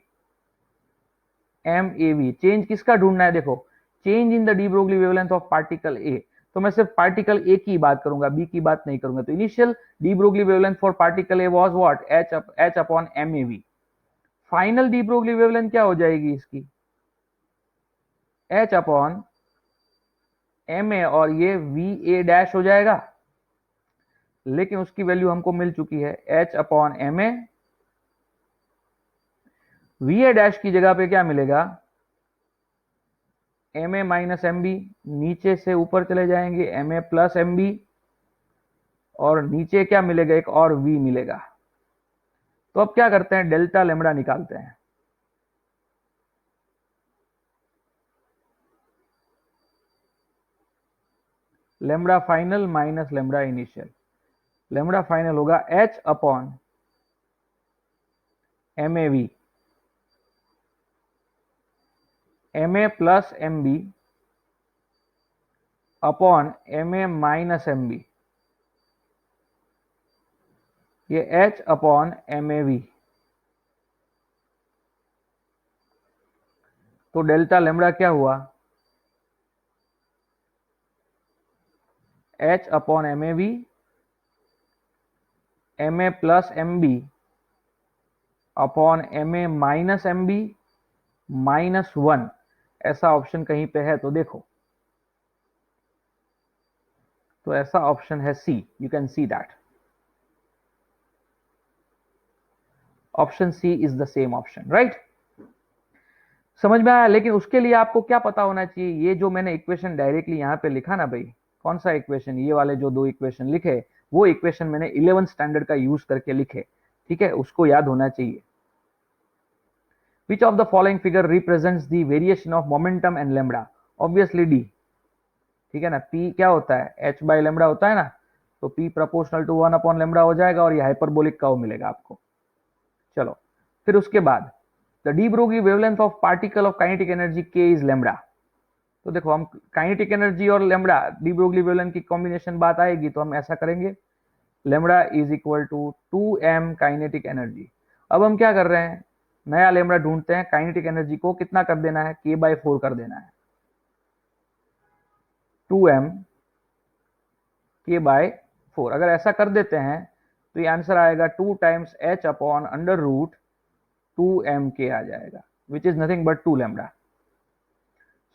M A v. Change किसका ढूंढना है, देखो change in the de Broglie wavelength of particle A, तो मैं सिर्फ पार्टिकल ए की बात करूंगा, बी की बात नहीं करूंगा। तो initial de Broglie wavelength for particle A was what, h upon M A v. Final de Broglie wavelength क्या हो जाएगी इसकी, एच अपॉन एम ए और ये वी ए डैश हो जाएगा। लेकिन उसकी वैल्यू हमको मिल चुकी है H upon M A, v A dash की जगह पे क्या मिलेगा, m A minus M B, नीचे से ऊपर चले जाएंगे m A plus M B और नीचे क्या मिलेगा, एक और v मिलेगा। तो अब क्या करते हैं, डेल्टा लेमड़ा निकालते हैं। Lambda final minus lambda initial, lambda final होगा h upon M A V M A plus M B upon M A minus M B, ये h upon M A V. तो डेल्टा लेमड़ा क्या हुआ, h upon M A V M A plus M B upon M A minus M B minus 1। ऐसा option कहीं पे है तो देखो, तो ऐसा ऑप्शन है c, you can see that option c is the same option, right. समझ में आया। लेकिन उसके लिए आपको क्या पता होना चाहिए, ये जो मैंने इक्वेशन डायरेक्टली यहाँ पे लिखा ना भाई, कौन सा इक्वेशन, ये वाले जो दो इक्वेशन लिखे, वो इक्वेशन मैंने 11th स्टैंडर्ड का यूज करके लिखे। ठीक है, उसको याद होना चाहिए। Which of the following figure represents the variation of momentum and lambda, obviously D. ठीक है ना, पी क्या होता है, एच बाय लेमड़ा होता है ना, तो P proportional to 1 upon lambda हो जाएगा और ये हाइपरबोलिक का मिलेगा आपको। चलो फिर उसके बाद the de Broglie wavelength of particle of kinetic energy K is lambda. तो देखो हम काइनेटिक एनर्जी और लेमड़ा डी ब्रोगली वेवलेंथ की कॉम्बिनेशन बात आएगी तो हम ऐसा करेंगे, lambda is equal to 2m kinetic energy. अब हम क्या कर रहे हैं, नया लेमड़ा ढूंढते हैं, काइनेटिक एनर्जी को कितना कर देना है, k/4 कर देना है, 2m k/4। अगर ऐसा कर देते हैं तो ये आंसर आएगा 2 times h upon under root 2m k आ जाएगा, which is nothing but 2 lambda.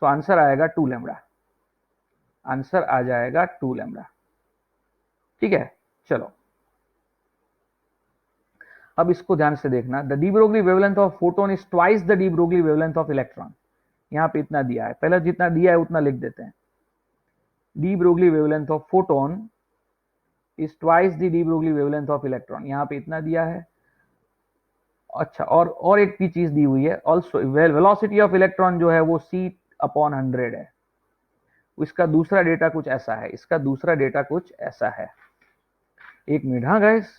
So answer आएगा 2 लेमड़ा, आंसर आ जाएगा 2 लेमड़ा। ठीक है, चलो अब इसको ध्यान से देखना, the de Broglie wavelength of photon is twice the de Broglie wavelength of electron. यहाँ पे इतना दिया है, पहले जितना दिया है उतना लिख देते हैं, D Broglie wavelength of photon is twice the de Broglie wavelength of electron, यहाँ पे इतना दिया है। अच्छा, और एक भी चीज दी हुई है ऑल्सो, वेलोसिटी ऑफ इलेक्ट्रॉन जो है वो c अपॉन 100 है। इसका दूसरा डेटा कुछ ऐसा है, इसका दूसरा डेटा कुछ ऐसा है। एक मिनट, हाँ गाइस,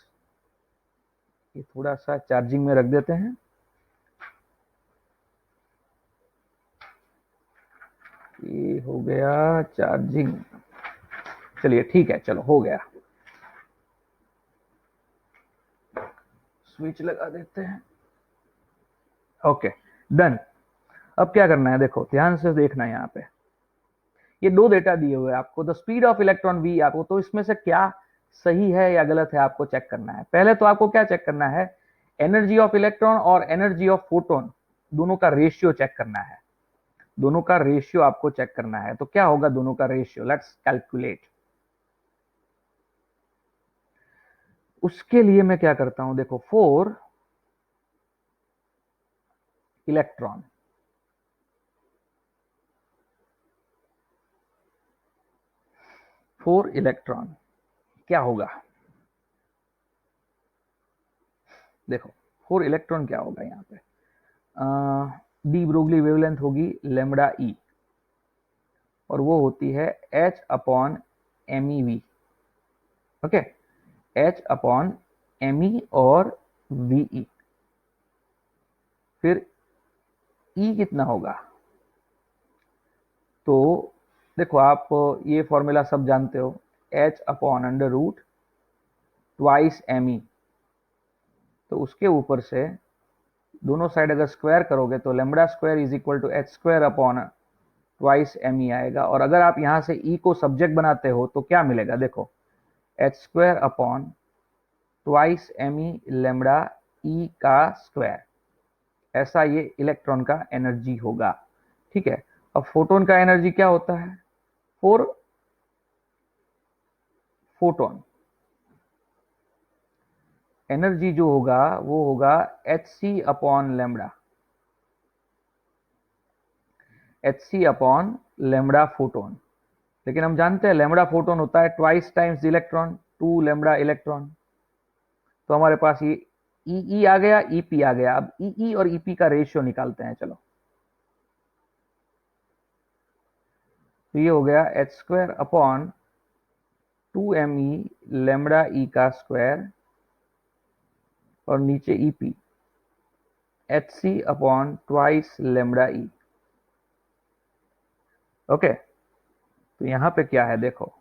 ये थोड़ा सा चार्जिंग में रख देते हैं। ये हो गया चार्जिंग, चलिए ठीक है, चलो हो गया। स्विच लगा देते हैं। Okay, done. अब क्या करना है, देखो ध्यान से देखना है। यहाँ पे ये दो डेटा दिए हुए हैं आपको, the speed of electron V आपको, तो इसमें से क्या सही है या गलत है आपको चेक करना है। पहले तो आपको क्या चेक करना है, एनर्जी ऑफ इलेक्ट्रॉन और एनर्जी ऑफ फोटोन दोनों का रेशियो चेक करना है। दोनों का रेशियो आपको चेक करना है। तो क्या होगा दोनों का रेशियो, लेट्स कैलकुलेट। उसके लिए मैं क्या करता हूं, देखो 4 इलेक्ट्रॉन, 4 इलेक्ट्रॉन क्या होगा, देखो 4 इलेक्ट्रॉन क्या होगा यहाँ पे, डी ब्रोगली वेवलेंथ होगी लेमडा ई, और वो होती है H upon M E V. Okay, H upon M E और वी ई। फिर ई कितना होगा, तो देखो आप ये फॉर्मूला सब जानते हो, H upon under root twice M E. तो उसके ऊपर से दोनों साइड अगर स्क्वायर करोगे तो lambda square is equal to H square upon twice M E आएगा। और अगर आप यहां से ई को सब्जेक्ट बनाते हो तो क्या मिलेगा, देखो h square upon twice M e lambda e का स्क्वायर। ऐसा ये इलेक्ट्रॉन का एनर्जी होगा। ठीक है, अब फोटोन का एनर्जी क्या होता है, 4 फोटोन एनर्जी जो होगा वो होगा H C upon lambda, H सी अपॉन लेमडा फोटोन। लेकिन हम जानते हैं लेमडा फोटोन होता है twice times electron, 2 lambda electron. तो हमारे पास ये ई आ गया, ईपी आ गया। अब ई और ईपी का रेशियो निकालते हैं, चलो। तो ये हो गया h square upon 2 me lambda e का स्क्वायर, और नीचे ईपी एच सी upon twice lambda e. Okay, तो यहां पे क्या है, देखो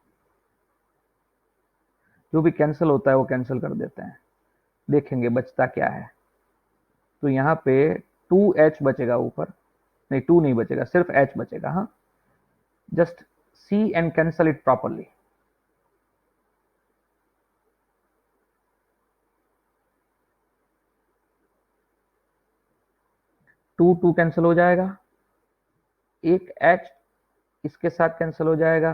जो भी कैंसिल होता है वो कैंसिल कर देते हैं, देखेंगे बचता क्या है। तो यहाँ पे 2h बचेगा ऊपर, नहीं 2 नहीं बचेगा, सिर्फ h बचेगा। हाँ, just see and cancel it properly. 2 cancel हो जाएगा, एक h इसके साथ कैंसिल हो जाएगा,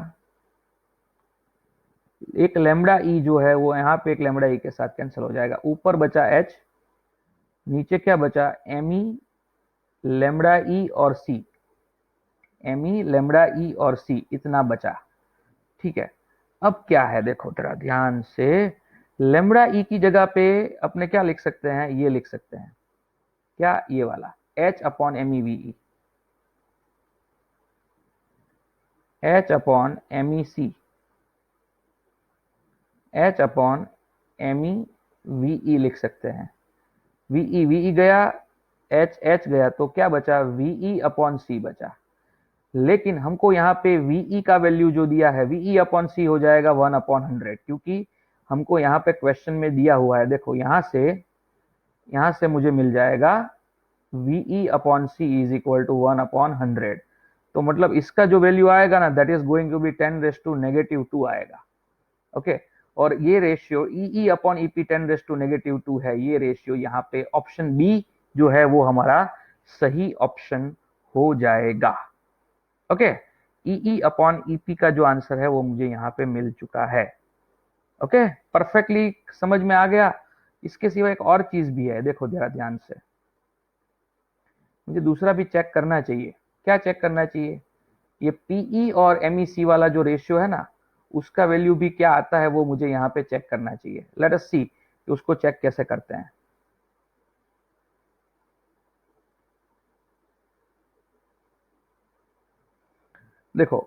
एक लेमडा ई जो है वो यहाँ पे एक लेमडा ई के साथ कैंसिल हो जाएगा। ऊपर बचा h, नीचे क्या बचा, एम ई लेमडा ई और सी, एम ई लेमडा ई और सी, इतना बचा। ठीक है, अब क्या है देखो जरा ध्यान से, लेमडा ई की जगह पे अपने क्या लिख सकते हैं, ये लिख सकते हैं, क्या, ये वाला h upon M E v e, h upon M E c, h upon M E v e लिख सकते हैं। वी ई गया, एच एच गया, तो क्या बचा, वी ई अपॉन सी बचा। लेकिन हमको यहाँ पे वी का वैल्यू जो दिया है, वी अपॉन सी हो जाएगा 1/100, क्योंकि हमको यहाँ पे क्वेश्चन में दिया हुआ है। देखो यहाँ से मुझे मिल जाएगा V upon C is equal to 1/100। तो मतलब इसका जो वैल्यू आएगा ना, that is going to be 10⁻² आएगा। ओके, और ये रेशियो ई अपॉन ईपी 10⁻² है। ये रेशियो यहाँ पे ऑप्शन बी जो है वो हमारा सही ऑप्शन हो जाएगा। ओके, ई अपॉन ईपी का जो आंसर है वो मुझे यहाँ पे मिल चुका है। ओके, परफेक्टली समझ में आ गया। इसके सिवा एक और चीज भी है, देखो जरा ध्यान से, मुझे दूसरा भी चेक करना चाहिए। क्या चेक करना चाहिए, ये पीई और एमईसी वाला जो रेशियो है ना, उसका वैल्यू भी क्या आता है वो मुझे यहाँ पे चेक करना चाहिए। लेट अस सी कि उसको चेक कैसे करते हैं। देखो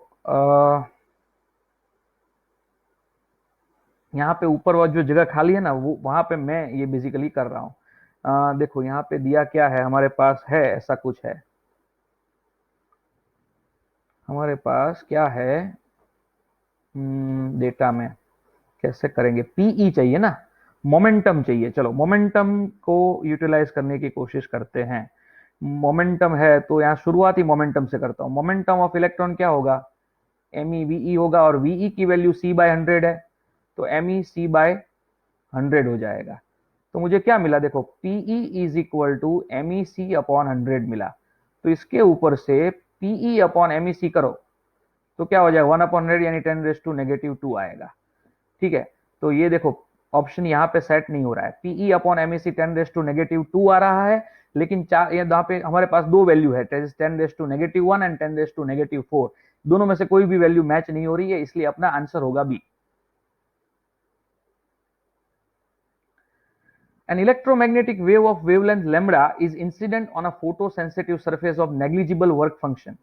यहाँ पे ऊपर वो जो जगह खाली है ना, वो वहां पे मैं ये बेसिकली कर रहा हूँ। देखो यहाँ पे दिया क्या है, हमारे पास है ऐसा कुछ है, हमारे पास क्या है डेटा में, कैसे करेंगे, पीई चाहिए ना। मोमेंटम चाहिए। चलो मोमेंटम को यूटिलाइज करने की कोशिश करते हैं। मोमेंटम है तो यहाँ शुरुआती मोमेंटम से करता हूँ। मोमेंटम ऑफ इलेक्ट्रॉन क्या होगा, एम ई वी होगा, और वीई की वैल्यू सी बाय 100 है, तो एम ई सी बाय 100 हो जाएगा। तो मुझे क्या मिला, देखो P E is equal to M E C upon 100 मिला। तो इसके ऊपर से P E upon M E C करो तो क्या हो जाएगा, 1/100 यानी 10⁻² आएगा। ठीक है, तो ये देखो ऑप्शन यहाँ पे सेट नहीं हो रहा है, पीई अपॉन एम ई सी 10⁻² आ रहा है, लेकिन चार यहाँ पे हमारे पास दो वैल्यू है, 10⁻1 एंड 10⁻4। दोनों में से कोई भी वैल्यू मैच नहीं हो रही है, इसलिए अपना आंसर होगा B. An electromagnetic wave of wavelength lambda is incident on a photosensitive surface of negligible work function.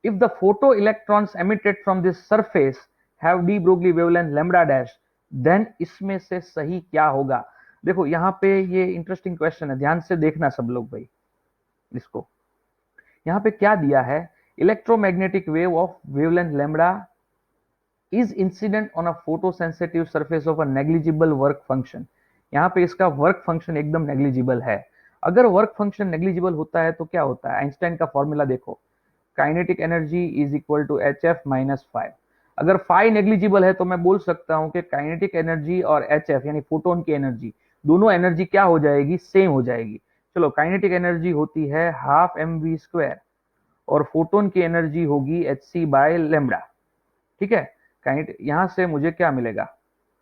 If the photoelectrons emitted from this surface have de Broglie wavelength lambda dash, then इसमें से सही क्या होगा। देखो यहाँ पे ये interesting question है, ध्यान से देखना सब लोग भाई इसको। यहाँ पे क्या दिया है, electromagnetic wave of wavelength lambda is incident on a photosensitive surface of a negligible work function. यहाँ पे इसका वर्क फंक्शन एकदम नेग्लिजिबल है। अगर वर्क फंक्शन नेग्लिजिबल होता है तो क्या होता है, आइंस्टाइन का फॉर्मूला देखो, kinetic energy is equal to H F minus five. अगर फाइव नेग्लिजिबल है तो मैं बोल सकता हूं कि काइनेटिक एनर्जी और एच एफ यानी फोटोन की एनर्जी, दोनों एनर्जी क्या हो जाएगी, सेम हो जाएगी। चलो काइनेटिक एनर्जी होती है हाफ एम वी स्क्वायर और फोटोन की एनर्जी होगी एच सी बाय लेमडा। ठीक है, काइनेटिक यहां से मुझे क्या मिलेगा,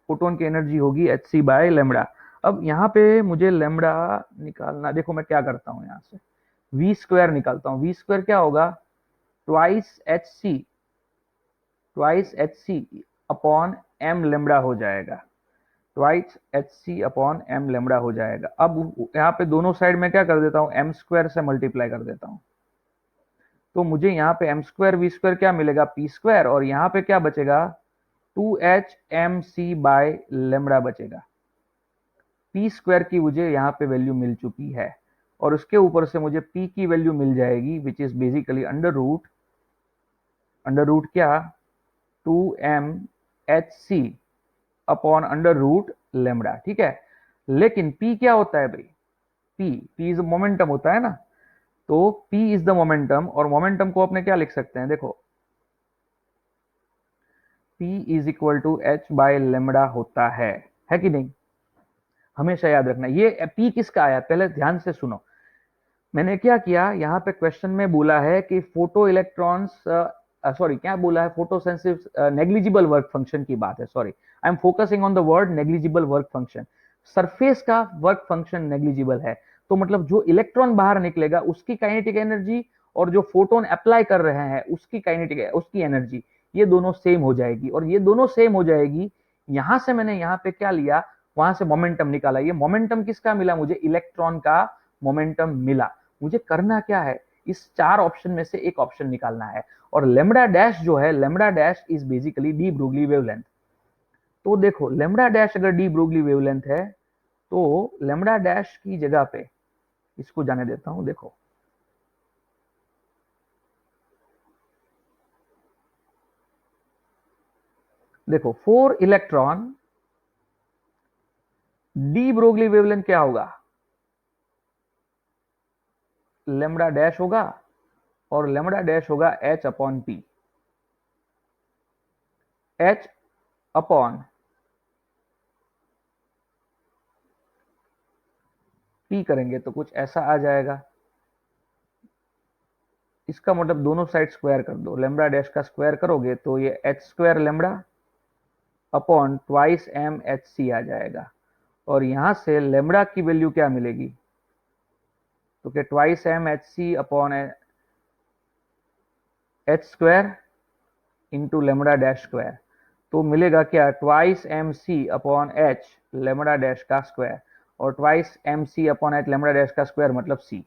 फोटोन की एनर्जी होगी एच सी बाय लेमडा। अब यहाँ पे मुझे लेमडा निकालना, देखो मैं क्या करता हूँ, यहाँ से वी स्क्वायर निकालता हूँ। वी स्क्वायर क्या होगा, ट्वाइस एच सी अपॉन एम लेमडा हो जाएगा, ट्वाइस एच सी अपॉन एम लेमडा हो जाएगा। अब यहाँ पे दोनों साइड में क्या कर देता हूँ, एम स्क्वायर से मल्टीप्लाई कर देता हूँ। तो मुझे यहाँ पे एम स्क्वायर वी स्क्वायर क्या मिलेगा, पी स्क्वायर, और यहाँ पे क्या बचेगा, 2h बाय लेमडा बचेगा। पी स्क्वायर की मुझे यहाँ पे वैल्यू मिल चुकी है, और उसके ऊपर से मुझे पी की वैल्यू मिल जाएगी which is basically under root क्या, 2m hc upon under root lambda. ठीक है, लेकिन p क्या होता है भाई, p इज मोमेंटम होता है ना, तो p इज द मोमेंटम, और मोमेंटम को अपने क्या लिख सकते हैं, देखो p is equal to H by lambda होता है कि नहीं, हमेशा याद रखना। ये p किसका आया, पहले ध्यान से सुनो। मैंने क्या किया, यहाँ पे क्वेश्चन में बोला है कि फोटो इलेक्ट्रॉन्स, सॉरी क्या बोला है, फोटोसेंसिटिव नेग्लिजिबल वर्क फंक्शन की बात है, sorry I am focusing on the word negligible work function. Surface का वर्क फंक्शन नेग्लिजिबल है, तो मतलब जो इलेक्ट्रॉन बाहर निकलेगा उसकी काइनेटिक एनर्जी और जो फोटोन अप्लाई कर रहे हैं उसकी काइनेटिक उसकी एनर्जी, ये दोनों सेम हो जाएगी, और ये दोनों सेम हो जाएगी। यहां से मैंने यहाँ पे क्या लिया, वहां से मोमेंटम निकाला। ये मोमेंटम किसका मिला, मुझे इलेक्ट्रॉन का मोमेंटम मिला। मुझे करना क्या है, इस चार ऑप्शन में से एक ऑप्शन निकालना है, और लेमडा डैश जो है, lambda dash is basically D Broglie wavelength. तो देखो लेमडा डैश अगर डी ब्रोगली वेवलेंथ है तो लेमडा डैश की जगह पे इसको जाने देता हूं। देखो 4 इलेक्ट्रॉन, डी ब्रोगली वेवलेंथ क्या होगा, लेमडा डैश होगा, और लेमडा डैश होगा H upon P. H upon P करेंगे तो कुछ ऐसा आ जाएगा। इसका मतलब दोनों साइड स्क्वायर कर दो, लेमडा डैश का स्क्वायर करोगे तो ये h square lambda upon twice M H c आ जाएगा, और यहां से लेमडा की वैल्यू क्या मिलेगी, तो क्या twice M H C upon H square into lambda dash square, तो मिलेगा क्या, twice M C upon H lambda dash का स्क्वायर, और twice M C upon H lambda dash का स्क्वायर मतलब सी।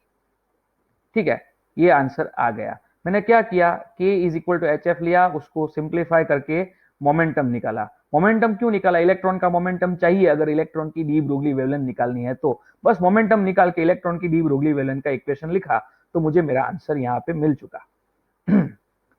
ठीक है, ये आंसर आ गया। मैंने क्या किया, k is equal to H F लिया, उसको सिंप्लीफाई करके मोमेंटम निकाला। मोमेंटम क्यों निकाला, इलेक्ट्रॉन का मोमेंटम चाहिए अगर इलेक्ट्रॉन की डी ब्रोगली वेवलेंथ निकालनी है, तो बस मोमेंटम निकाल के इलेक्ट्रॉन की डी ब्रोगली वेवलेंथ का इक्वेशन लिखा, तो मुझे मेरा आंसर यहाँ पे मिल चुका।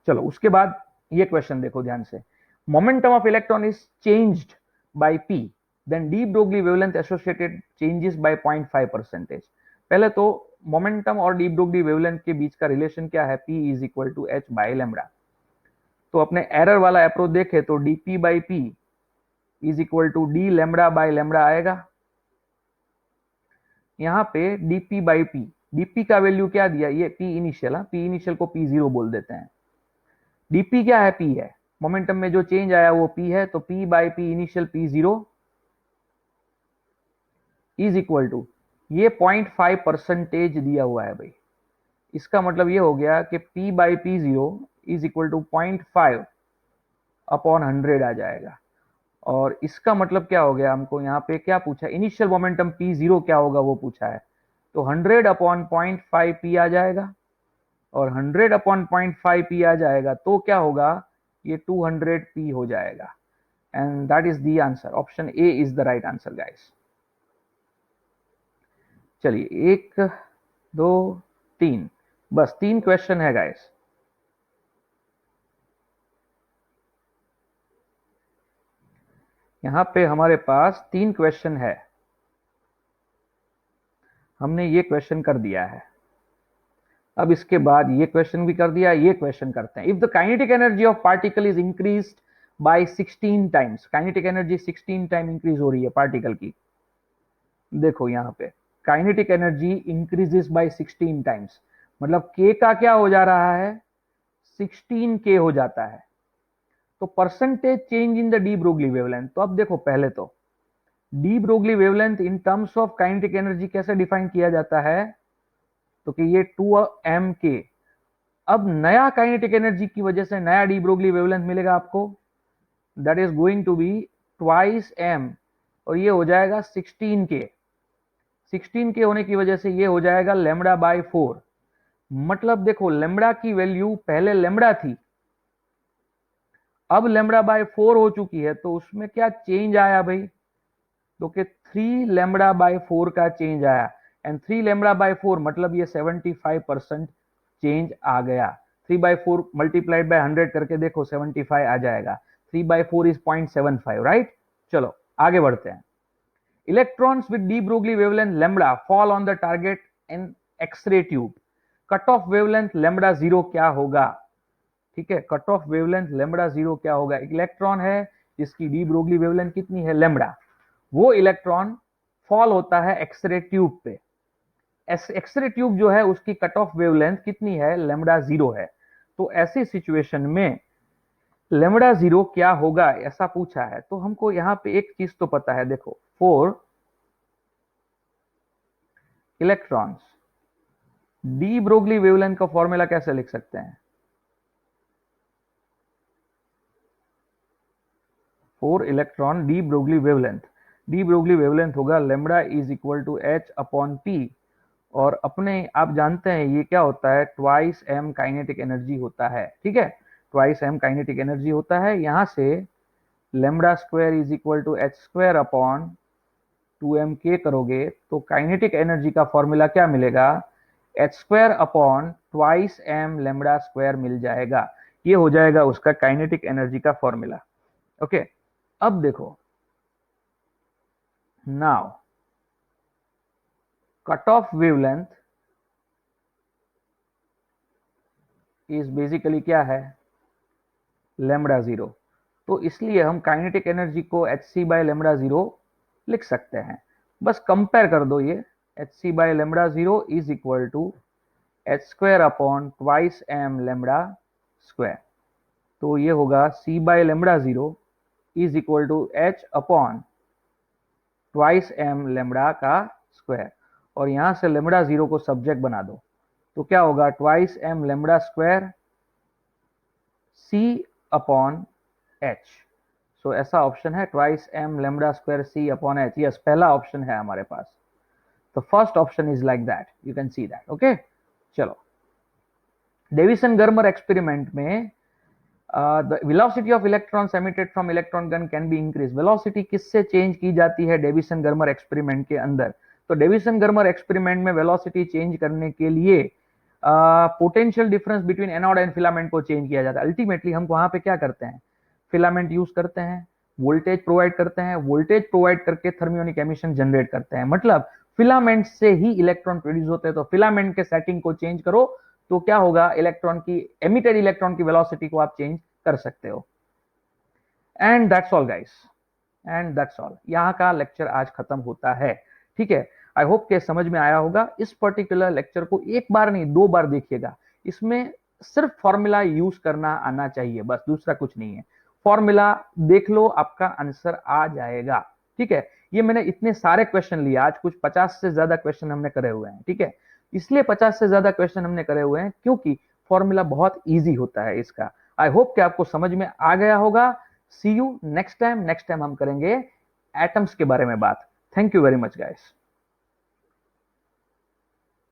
चलो उसके बाद ये क्वेश्चन देखो ध्यान से, momentum of electron is changed by p, then de Broglie wavelength associated changes by 0.5%। पहले तो मोमेंटम और डी ब्रोगली वेवलेंथ के बीच का रिलेशन क्या है, P is equal to H by lambda. तो अपने एरर वाला अप्रोच देखे तो dp by P is equal to D lambda by lambda आएगा। यहाँ पे dp बाई पी, dp का वैल्यू क्या दिया, ये p इनिशियल, p इनिशियल को p0 बोल देते हैं। dp क्या है, p है, मोमेंटम में जो चेंज आया वो p है, तो p by P initial p0 is equal to, ये 0.5% दिया हुआ है भाई। इसका मतलब ये हो गया कि p by P zero is equal to 0.5 upon 100 आ जाएगा। और इसका मतलब क्या हो गया, हमको यहाँ पे क्या पूछा, इनिशियल मोमेंटम p0 क्या होगा वो पूछा है, तो 100 अपॉन 0.5 p आ जाएगा। और 100 अपॉन 0.5 p आ जाएगा तो क्या होगा, ये 200 p हो जाएगा। And that is the answer, option A is the right answer guys. चलिए 1 2 3, बस 3 क्वेश्चन है गाइस। यहां पे हमारे पास 3 क्वेश्चन है, हमने ये क्वेश्चन कर दिया है। अब इसके बाद ये क्वेश्चन भी कर दिया, ये क्वेश्चन करते हैं। If the kinetic energy of particle is increased by 16 times, kinetic energy 16 time increase हो रही है पार्टिकल की। देखो यहाँ पे kinetic energy increases by 16 times, मतलब k का क्या हो जा रहा है, 16k हो जाता है। तो percentage change in the de Broglie wavelength, तो अब देखो पहले तो D Broglie wavelength in terms of kinetic energy कैसे डिफाइन किया जाता है, तो कि ये 2m k। अब नया काइनेटिक एनर्जी की वजह से नया डी ब्रोगली वेवलेंथ मिलेगा आपको, that is going to be twice m, और ये हो जाएगा 16k। 16k होने की वजह से ये हो जाएगा लेमड़ा बाय 4। मतलब देखो लेमड़ा की वैल्यू पहले लेमड़ा थी, अब लेमड़ा बाय 4 हो चुकी है, तो उसमें क्या चेंज आया भाई, तो कि 3 लेमड़ा बाय 4 का चेंज आया। एंड 3 लेमड़ा बाय 4 मतलब ये 75% चेंज आ गया। 3 बाय 4 मल्टीप्लाइड बाय 100 करके देखो 75 आ जाएगा। 3 बाय 4 इज 0.75, राइट। चलो आगे बढ़ते हैं। Electrons with de Broglie wavelength lambda fall on the target in X ray tube, cut off wavelength lambda zero क्या होगा। ठीक है, cut off wavelength lambda zero क्या होगा, इलेक्ट्रॉन है जिसकी डी ब्रोगली वेवलेंथ कितनी है, लेमड़ा, वो इलेक्ट्रॉन फॉल होता है एक्सरे ट्यूब पे। एक्सरे ट्यूब जो है उसकी कट ऑफ वेवलेंथ कितनी है, लेमड़ा जीरो है। तो ऐसी सिचुएशन में लेमड़ा जीरो क्या होगा ऐसा पूछा है, तो हमको यहां पे एक चीज तो पता है, देखो for electrons de Broglie wavelength का फॉर्मूला कैसे लिख सकते हैं, for electron de Broglie wavelength, de Broglie wavelength होगा lambda is equal to h upon p. और अपने आप जानते हैं ये क्या होता है, ट्वाइस एम काइनेटिक एनर्जी होता है। ठीक है, ट्वाइस एम काइनेटिक एनर्जी होता है। यहां से lambda square is equal to H square upon 2m k करोगे तो काइनेटिक एनर्जी का फॉर्मूला क्या मिलेगा, h square upon twice m lambda square मिल जाएगा। ये हो जाएगा उसका काइनेटिक एनर्जी का फॉर्मूला। ओके, अब देखो now cut off wavelength is basically क्या है, लेमड़ा जीरो। तो इसलिए हम काइनेटिक एनर्जी को h c by lambda zero लिख सकते हैं। बस कंपेयर कर दो, ये h c by lambda zero is equal to H square upon twice m lambda square. तो ये होगा c by lambda zero is equal to h upon twice m lambda का स्क्वायर। और यहां से लेमड़ा जीरो को सब्जेक्ट बना दो, तो क्या होगा, ट्वाइस एम लेमड़ा स्क्वायर सी अपॉन एच। सो ऐसा ऑप्शन है ट्वाइस एम लेमड़ा स्क्वायर सी अपॉन एच, यस पहला ऑप्शन है हमारे पास। तो first option is like that, you can see that. Okay, चलो डेविसन गर्मर एक्सपेरिमेंट में the velocity of electrons emitted from electron gun can be increase, velocity किससे change की जाती है डेविसन गर्मर एक्सपेरिमेंट के अंदर। तो डेविसन गर्मर एक्सपेरिमेंट में वेलोसिटी चेंज करने के लिए potential difference between anode and filament को चेंज किया जाता है। अल्टीमेटली हम वहां पे क्या करते हैं, फिलामेंट यूज करते हैं, वोल्टेज प्रोवाइड करते हैं, वोल्टेज प्रोवाइड करके थर्मियोनिक एमिशन जनरेट करते हैं। मतलब फिलामेंट से ही इलेक्ट्रॉन प्रोड्यूस होते हैं। तो फिलामेंट के सेटिंग को चेंज करो तो क्या होगा, इलेक्ट्रॉन की एमिटेड इलेक्ट्रॉन की वेलोसिटी को आप चेंज कर सकते हो। And that's all guys, and that's all, यहाँ का लेक्चर आज खत्म होता है। ठीक है, आई होप के समझ में आया होगा। इस पर्टिकुलर लेक्चर को एक बार नहीं 2 बार देखिएगा। इसमें सिर्फ फॉर्मूला यूज करना आना चाहिए, बस, दूसरा कुछ नहीं है। फॉर्मूला देख लो, आपका आंसर आ जाएगा। ठीक है, ये मैंने इतने सारे क्वेश्चन लिए, आज कुछ 50 से ज्यादा क्वेश्चन हमने करे हुए हैं। ठीक है, इसलिए 50 से ज्यादा क्वेश्चन हमने करे हुए हैं क्योंकि फॉर्मूला बहुत ईजी होता है इसका। आई होप कि आपको समझ में आ गया होगा। See you next time. Next time हम करेंगे एटम्स के बारे में बात। Thank you very much guys.